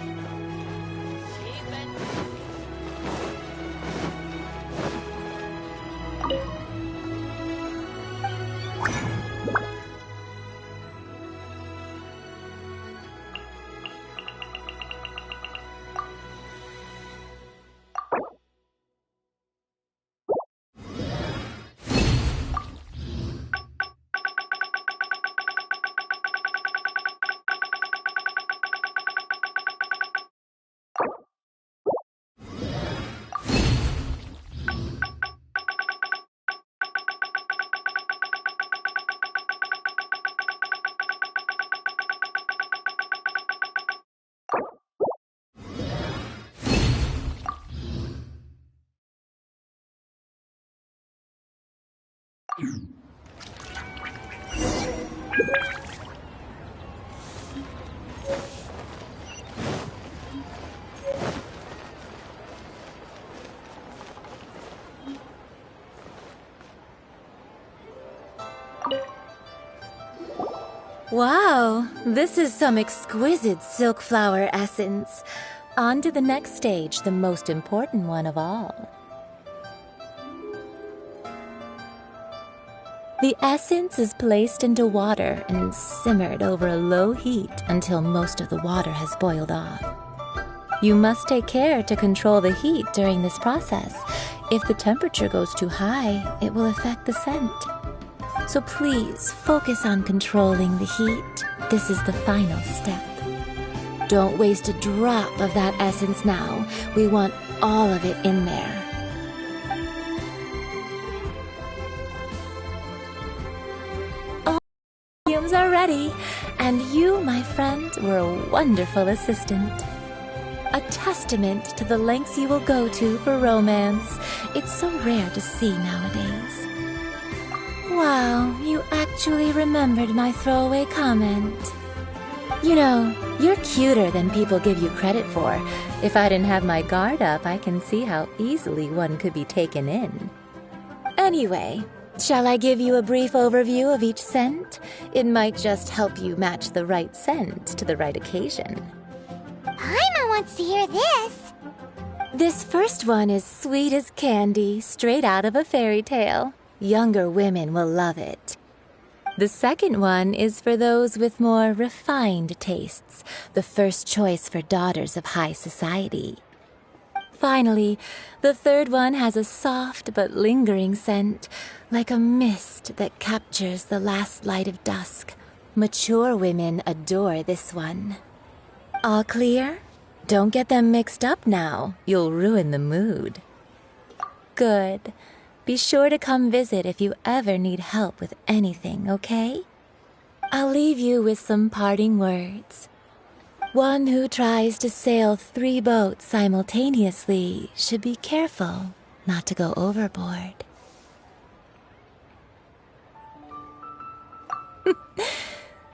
Wow, this is some exquisite silk flower essence. On to the next stage, the most important one of all. The essence is placed into water and simmered over a low heat until most of the water has boiled off. You must take care to control the heat during this process. If the temperature goes too high, it will affect the scent. So please focus on controlling the heat. This is the final step. Don't waste a drop of that essence now. We want all of it in there. All perfumes are ready, and you, my friend, were a wonderful assistant. A testament to the lengths you will go to for romance. It's so rare to see nowadays. Wow, you actually remembered my throwaway comment. You know, you're cuter than people give you credit for. If I didn't have my guard up, I can see how easily one could be taken in. Anyway, shall I give you a brief overview of each scent? It might just help you match the right scent to the right occasion. Paimon wants to hear this. This first one is sweet as candy, straight out of a fairy tale. Younger women will love it. The second one is for those with more refined tastes, the first choice for daughters of high society. Finally, the third one has a soft but lingering scent, like a mist that captures the last light of dusk. Mature women adore this one. All clear? Don't get them mixed up now. You'll ruin the mood. Good. Be sure to come visit if you ever need help with anything, okay? I'll leave you with some parting words. One who tries to sail 3 boats simultaneously should be careful not to go overboard.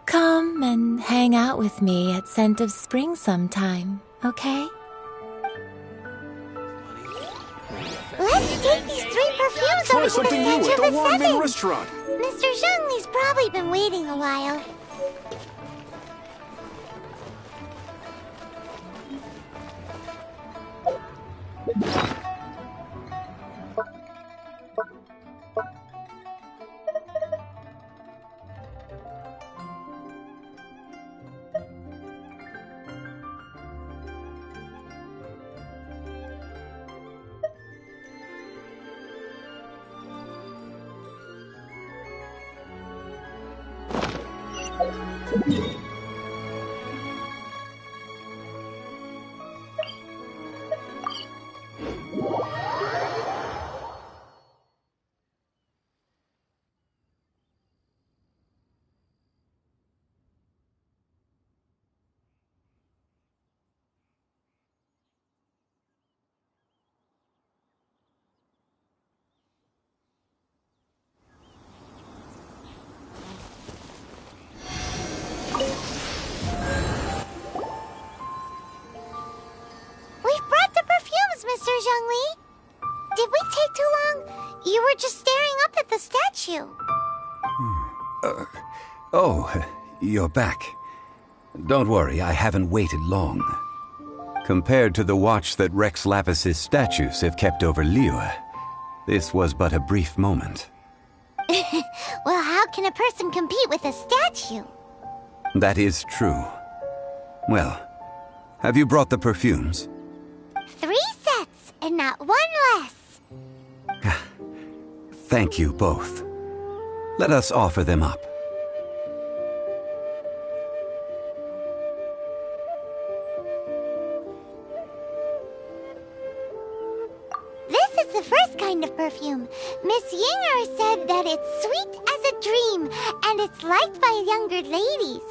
Come and hang out with me at Scent of Spring sometime, okay? Let's take these 3 perfumes Try over to the something new center at of the the Wanmin seven. restaurant. Mr. Zhongli's probably been waiting a while. Did we take too long? You were just staring up at the statue. Oh, you're back. Don't worry, I haven't waited long. Compared to the watch that Rex Lapis's statues have kept over Liyue, this was but a brief moment. Well, how can a person compete with a statue? That is true. Well, have you brought the perfumes? 3 sets, and not 1 less. Thank you both. Let us offer them up. This is the first kind of perfume. Miss Yinger said that it's sweet as a dream, and it's liked by younger ladies.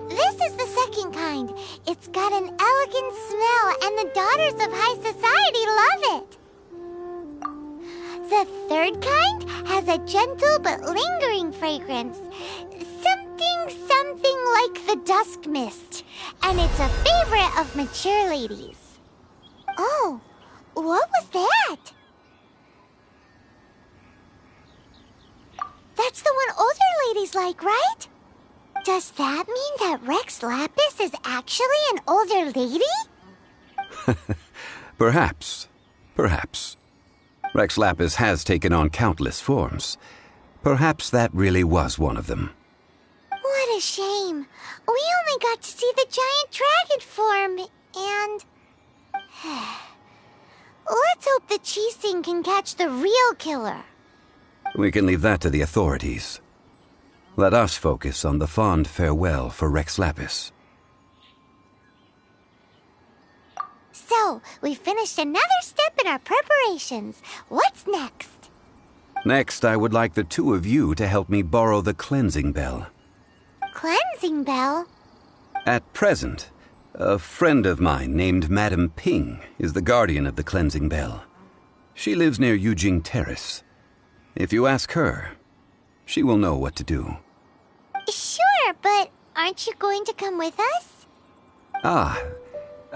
This is the second kind. It's got an elegant smell, and the daughters of high society love it. The third kind has a gentle but lingering fragrance. Something like the dusk mist. And it's a favorite of mature ladies. Oh, what was that? That's the one older ladies like, right? Does that mean that Rex Lapis is actually an older lady? Perhaps. Rex Lapis has taken on countless forms. Perhaps that really was one of them. What a shame. We only got to see the giant dragon form, and... Let's hope the Qixing can catch the real killer. We can leave that to the authorities. Let us focus on the fond farewell for Rex Lapis. So, we finished another step in our preparations. What's next? Next, I would like the 2 of you to help me borrow the cleansing bell. Cleansing bell? At present, a friend of mine named Madame Ping is the guardian of the cleansing bell. She lives near Yujing Terrace. If you ask her, she will know what to do. Sure, but aren't you going to come with us?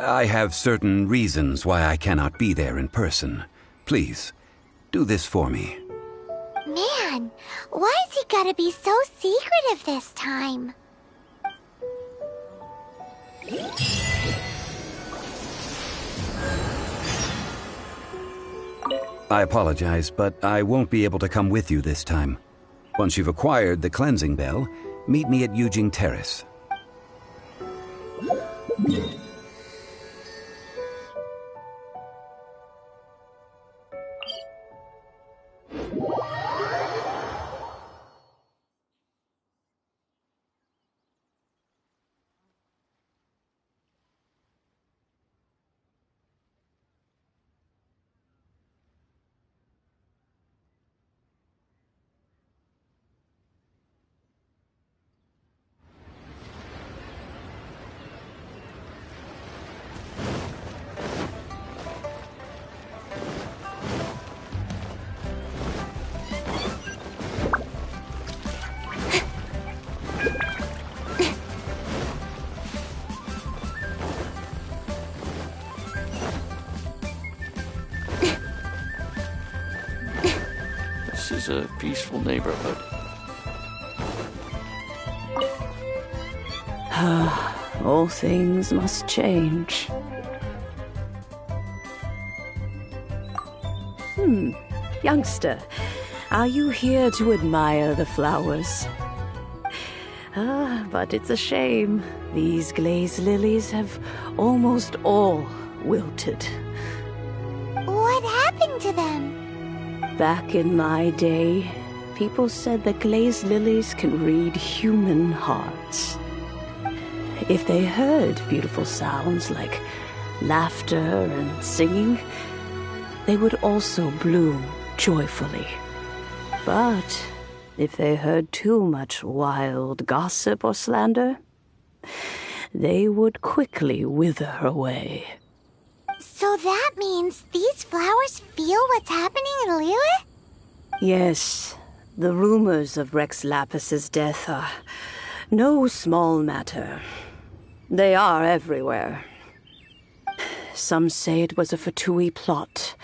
I have certain reasons why I cannot be there in person. Please, do this for me. Man, why's he gotta be so secretive this time? I apologize, but I won't be able to come with you this time. Once you've acquired the cleansing bell, meet me at Yujing Terrace. This is a peaceful neighborhood. All things must change. Youngster, are you here to admire the flowers? But it's a shame. These glazed lilies have almost all wilted. What happened to them? Back in my day, people said that glazed lilies can read human hearts. If they heard beautiful sounds like laughter and singing, they would also bloom joyfully. But if they heard too much wild gossip or slander, they would quickly wither away. So that means these flowers feel what's happening in Liyue? Yes, the rumors of Rex Lapis's death are no small matter. They are everywhere. Some say it was a Fatui plot.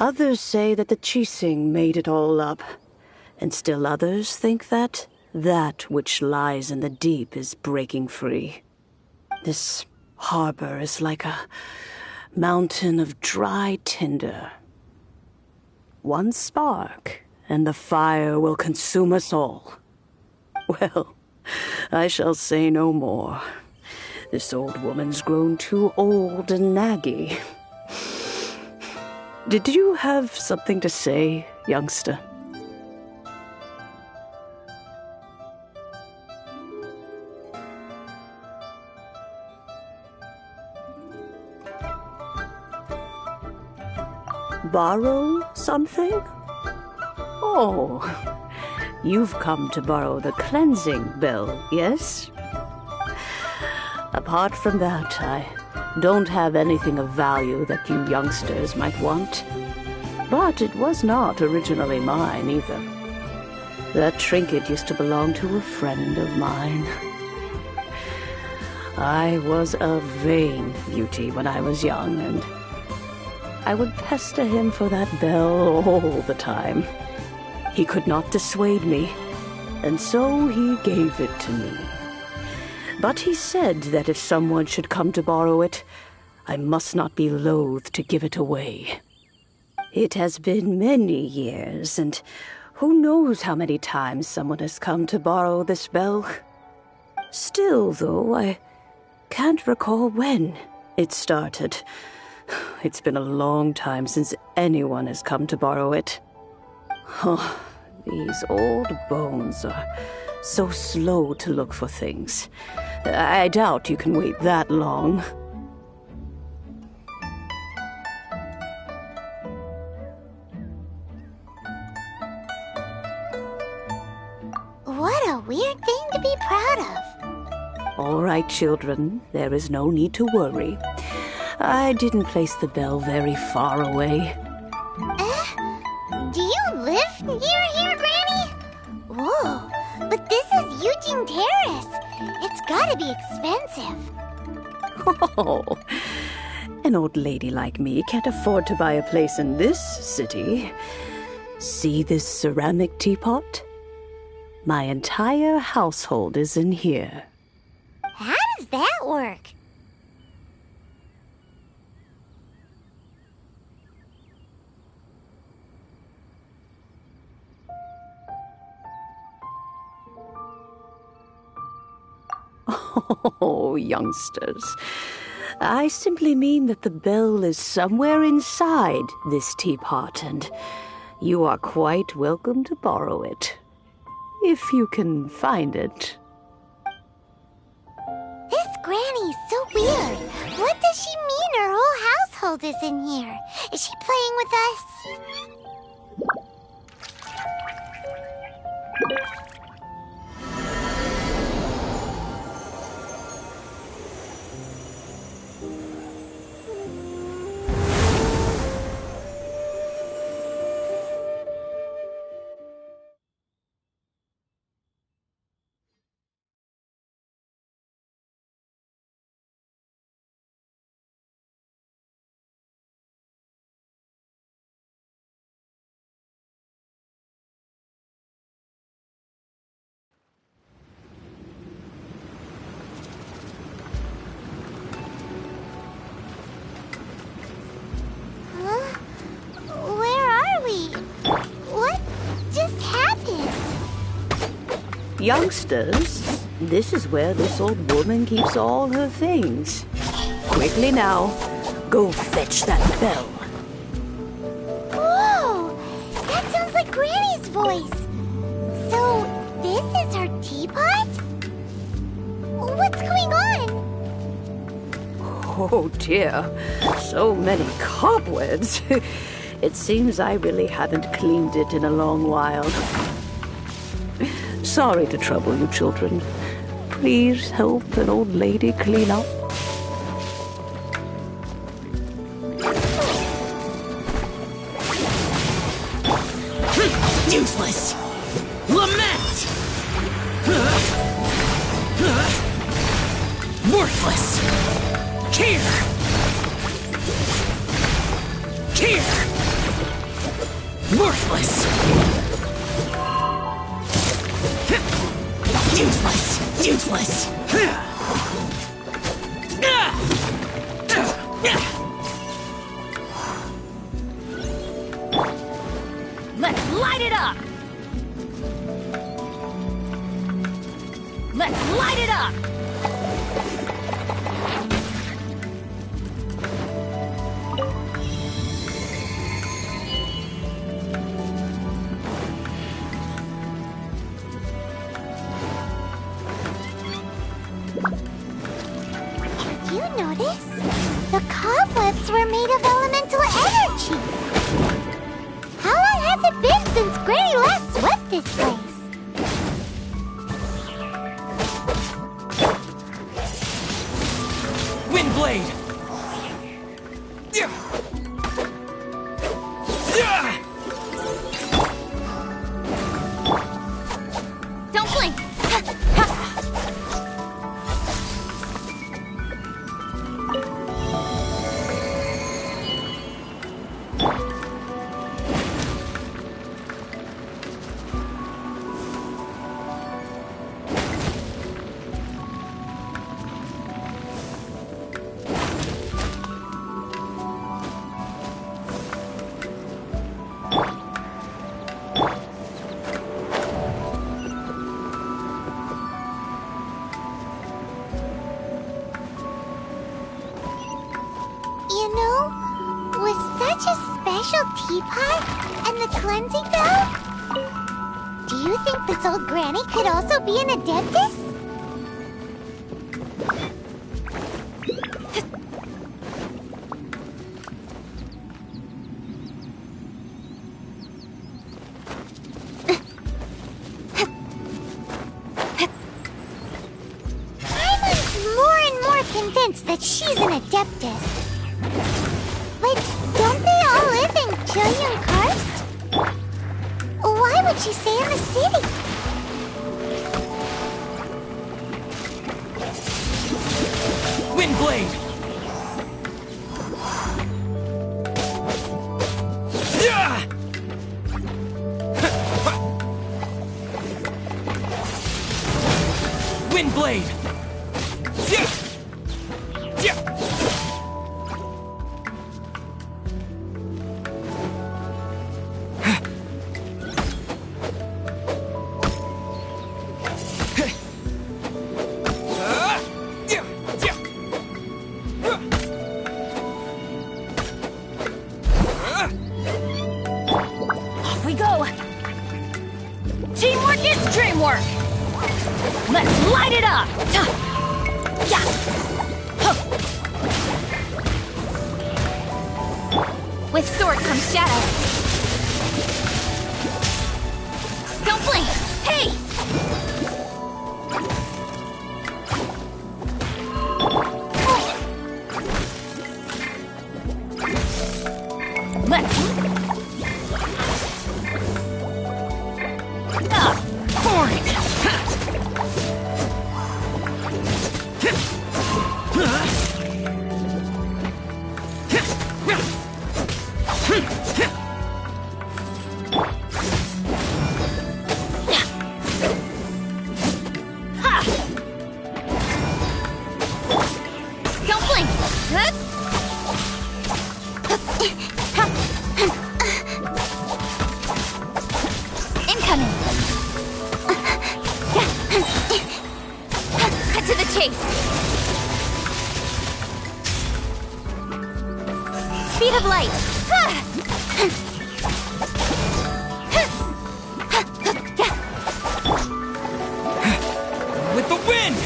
Others say that the Chising made it all up, and still others think that that which lies in the deep is breaking free. This harbor is like a mountain of dry tinder. One spark, and the fire will consume us all. Well, I shall say no more. This old woman's grown too old and naggy. Did you have something to say, youngster? Borrow something? Oh, you've come to borrow the cleansing bell, yes? Apart from that, I don't have anything of value that you youngsters might want. But it was not originally mine, either. That trinket used to belong to a friend of mine. I was a vain beauty when I was young, and I would pester him for that bell all the time. He could not dissuade me, and so he gave it to me. But he said that if someone should come to borrow it, I must not be loath to give it away. It has been many years, and who knows how many times someone has come to borrow this bell. Still, though, I can't recall when it started. It's been a long time since anyone has come to borrow it. Oh, these old bones are so slow to look for things. I doubt you can wait that long. What a weird thing to be proud of. All right, children, there is no need to worry. I didn't place the bell very far away. Do you live near here, Granny? Whoa, but this is Eugene Terrace. It's gotta be expensive. Oh, an old lady like me can't afford to buy a place in this city. See this ceramic teapot? My entire household is in here. How does that work? Oh, youngsters. I simply mean that the bell is somewhere inside this teapot, and you are quite welcome to borrow it. If you can find it. This Granny's so weird. What does she mean her whole household is in here? Is she playing with us? Youngsters, this is where this old woman keeps all her things. Quickly now, go fetch that bell. Whoa! That sounds like Granny's voice. So, this is her teapot? What's going on? Oh dear, so many cobwebs. It seems I really haven't cleaned it in a long while. Sorry to trouble you, children. Please help an old lady clean up. Useless! Lament! Worthless! Care! Care! Worthless! Useless! Useless! Let's light it up! Let's light it up! Did you notice? The cobwebs were made of elemental energy. How long has it been since Granny last swept this place? Windblade! Don't blink! You know, with such a special teapot and the cleansing bell, do you think this old granny could also be an adeptus? I'm more and more convinced that she's an adeptus. But don't they all live in Julian Karst? Why would she stay in the city? Windblade! Windblade! Off we go! Teamwork is dreamwork! Let's light it up! Yeah! With sword comes shadow. Don't blink! Hey! Let's... Boring! Don't blink! Incoming! Cut to the chase! Speed of light! With the wind!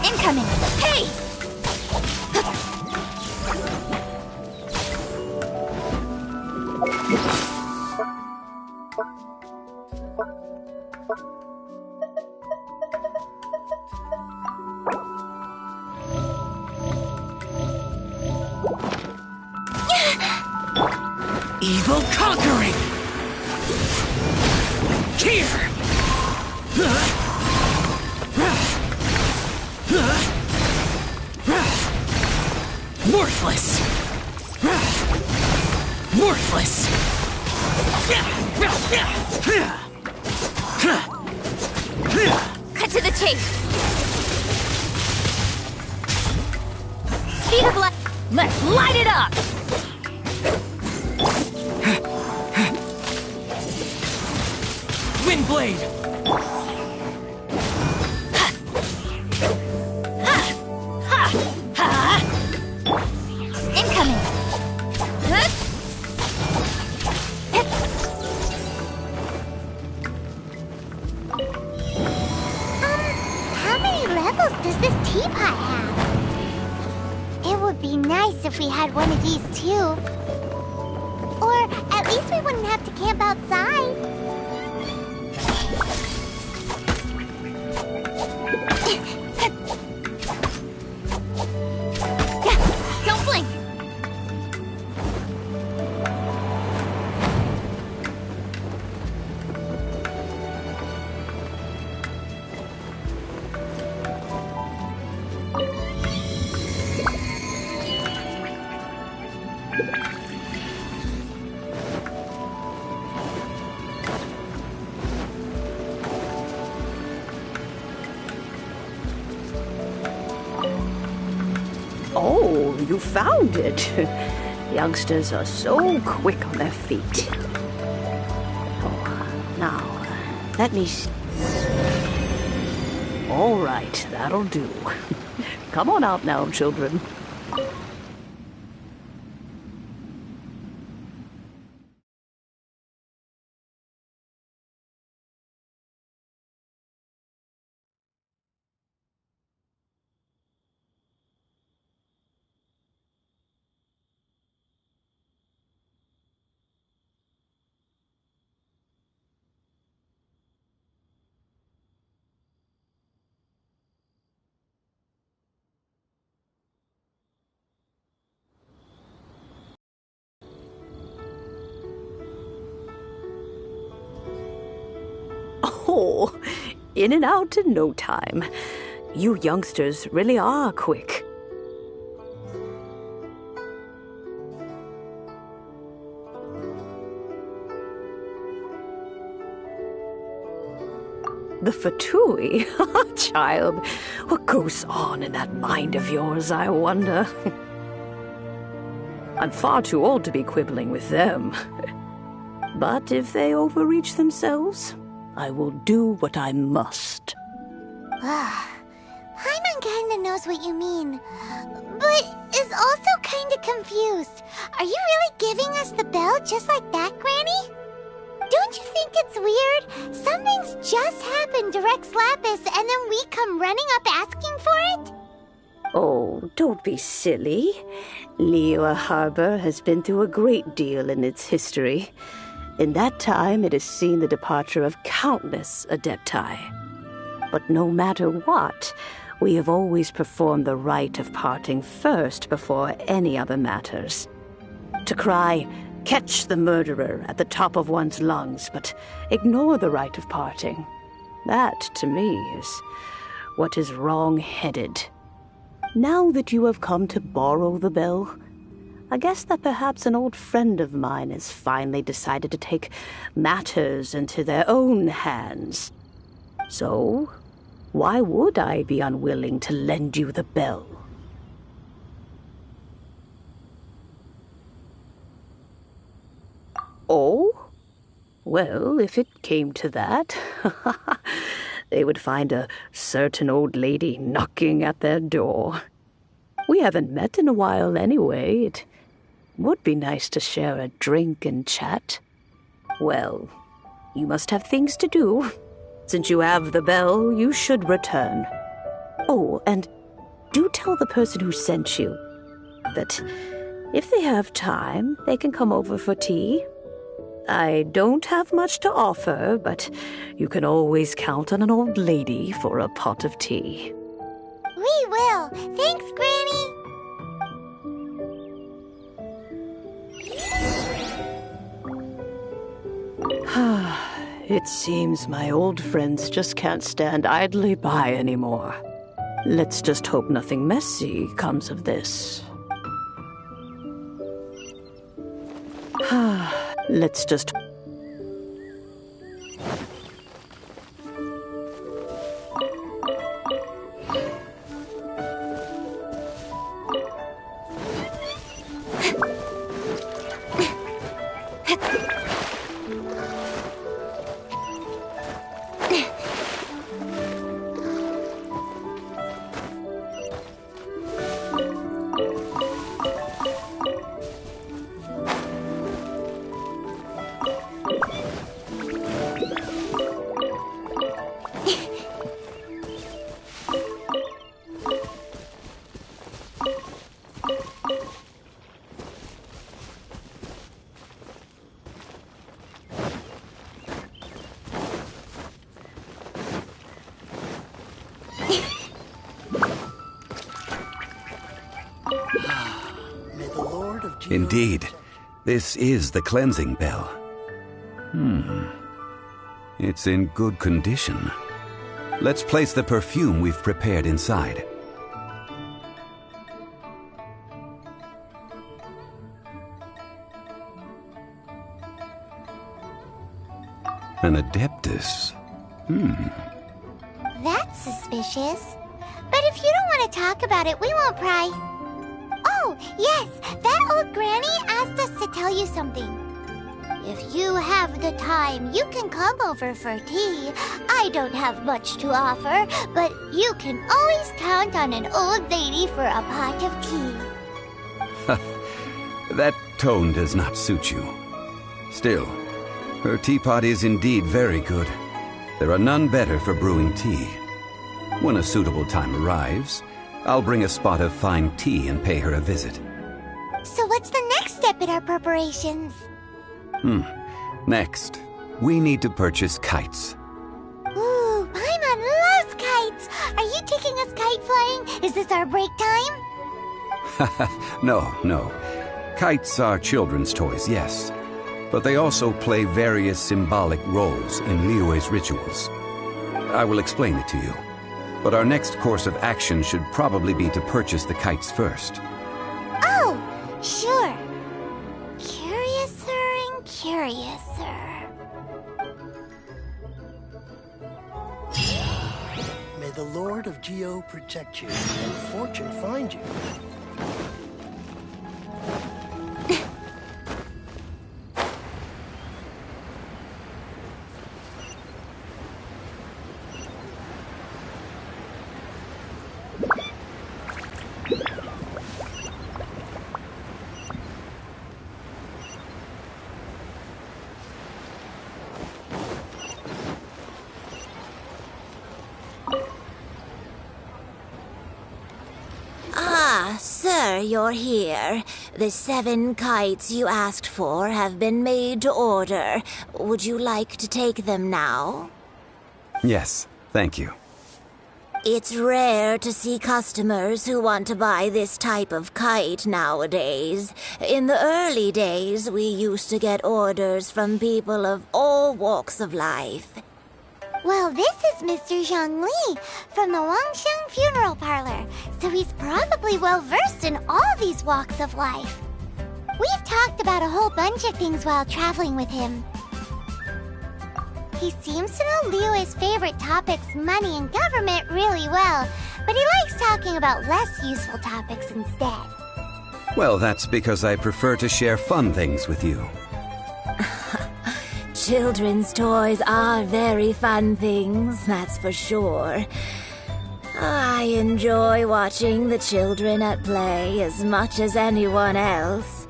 Incoming! Hey! Evil conquering! Here! Worthless! Worthless! Cut to the chase! Speed of light! Let's light it up! Windblade! Incoming! How many levels does this teapot have? It would be nice if we had one of these too. Or at least we wouldn't have to camp outside. Don't blink! Oh, you found it. Youngsters are so quick on their feet. Oh, now, let me see. All right, that'll do. Come on out now, children. Oh, in and out in no time. You youngsters really are quick. The Fatui? Child, what goes on in that mind of yours, I wonder? I'm far too old to be quibbling with them. But if they overreach themselves, I will do what I must. Paimon kinda knows what you mean, but is also kinda confused. Are you really giving us the bell just like that, Granny? Don't you think it's weird? Something's just happened to Rex Lapis and then we come running up asking for it? Oh, don't be silly. Liyue Harbor has been through a great deal in its history. In that time, it has seen the departure of countless Adepti. But no matter what, we have always performed the rite of parting first before any other matters. To cry, "Catch the murderer," at the top of one's lungs, but ignore the rite of parting. That, to me, is what is wrong-headed. Now that you have come to borrow the bell, I guess that perhaps an old friend of mine has finally decided to take matters into their own hands. So, why would I be unwilling to lend you the bell? Oh? Well, if it came to that, they would find a certain old lady knocking at their door. We haven't met in a while anyway. It would be nice to share a drink and chat. Well, you must have things to do. Since you have the bell, you should return. Oh, and do tell the person who sent you that if they have time, they can come over for tea. I don't have much to offer, but you can always count on an old lady for a pot of tea. We will. Thanks, Granny. It seems my old friends just can't stand idly by anymore. Let's just hope nothing messy comes of this. Let's just... Indeed, this is the cleansing bell. It's in good condition. Let's place the perfume we've prepared inside. An Adeptus. That's suspicious. But if you don't want to talk about it, we won't pry. Oh, yes, that old granny asked us to tell you something. If you have the time, you can come over for tea. I don't have much to offer, but you can always count on an old lady for a pot of tea. That tone does not suit you. Still, her teapot is indeed very good. There are none better for brewing tea. When a suitable time arrives, I'll bring a spot of fine tea and pay her a visit. So what's the next step in our preparations? Next, we need to purchase kites. Ooh, Paimon loves kites! Are you taking us kite flying? Is this our break time? No. Kites are children's toys, yes. But they also play various symbolic roles in Liyue's rituals. I will explain it to you. But our next course of action should probably be to purchase the kites first. Oh, sure. Curiouser and curiouser. May the Lord of Geo protect you and fortune find you. Sir, you're here. The 7 kites you asked for have been made to order. Would you like to take them now? Yes, thank you. It's rare to see customers who want to buy this type of kite nowadays. In the early days, we used to get orders from people of all walks of life. Well, this is Mr. Zhongli from the Wangsheng Funeral Parlor, so he's probably well-versed in all these walks of life. We've talked about a whole bunch of things while traveling with him. He seems to know Liyue's favorite topics, money and government, really well, but he likes talking about less useful topics instead. Well, that's because I prefer to share fun things with you. Children's toys are very fun things, that's for sure. I enjoy watching the children at play as much as anyone else,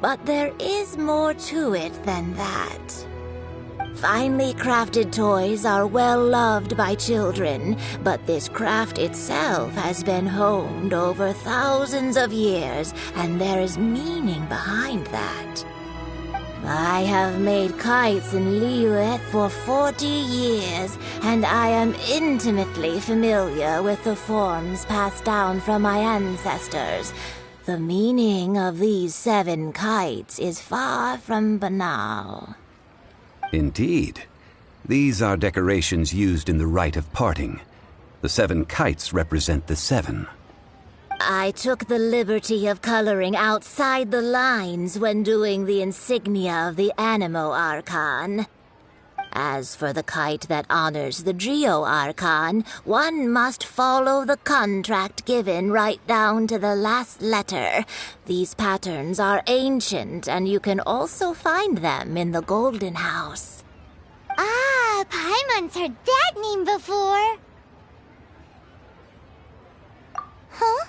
but there is more to it than that. Finely crafted toys are well loved by children, but this craft itself has been honed over thousands of years, and there is meaning behind that. I have made kites in Liyue for 40 years, and I am intimately familiar with the forms passed down from my ancestors. The meaning of these 7 kites is far from banal. Indeed. These are decorations used in the rite of parting. The 7 kites represent the 7. I took the liberty of coloring outside the lines when doing the insignia of the Animo Archon. As for the kite that honors the Geo Archon, one must follow the contract given right down to the last letter. These patterns are ancient, and you can also find them in the Golden House. Ah, Paimon's heard that name before. Huh?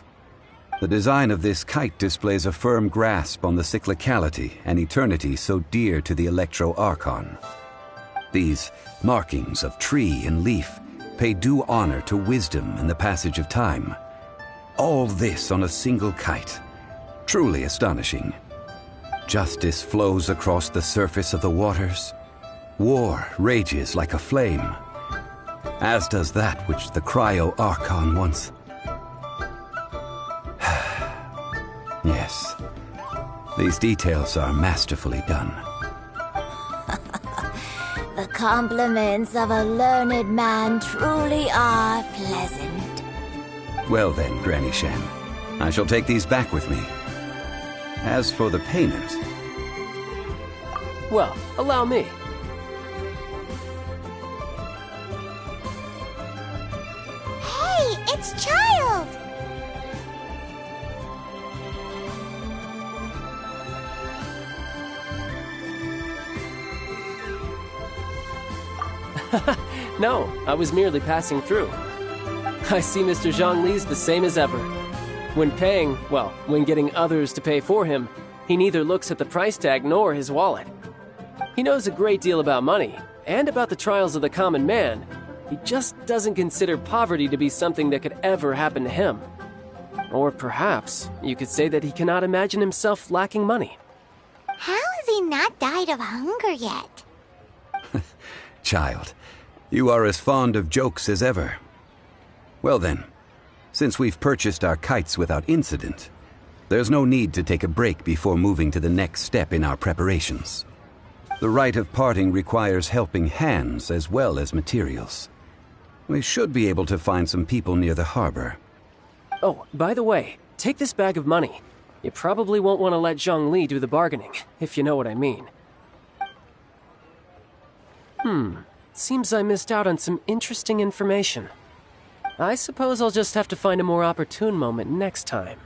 The design of this kite displays a firm grasp on the cyclicality and eternity so dear to the Electro Archon. These markings of tree and leaf pay due honor to wisdom and the passage of time. All this on a single kite. Truly astonishing. Justice flows across the surface of the waters. War rages like a flame, as does that which the Cryo Archon once... Yes, these details are masterfully done. The compliments of a learned man truly are pleasant. Well then, Granny Shan, I shall take these back with me. As for the payment... Well, allow me. Hey, it's Child! No, I was merely passing through. I see Mr. Zhongli's the same as ever. When paying, well, when getting others to pay for him, he neither looks at the price tag nor his wallet. He knows a great deal about money, and about the trials of the common man. He just doesn't consider poverty to be something that could ever happen to him. Or perhaps you could say that he cannot imagine himself lacking money. How has he not died of hunger yet? Child, you are as fond of jokes as ever. Well then, since we've purchased our kites without incident, there's no need to take a break before moving to the next step in our preparations. The rite of parting requires helping hands as well as materials. We should be able to find some people near the harbor. Oh, by the way, take this bag of money. You probably won't want to let Zhongli do the bargaining, if you know what I mean. Seems I missed out on some interesting information. I suppose I'll just have to find a more opportune moment next time.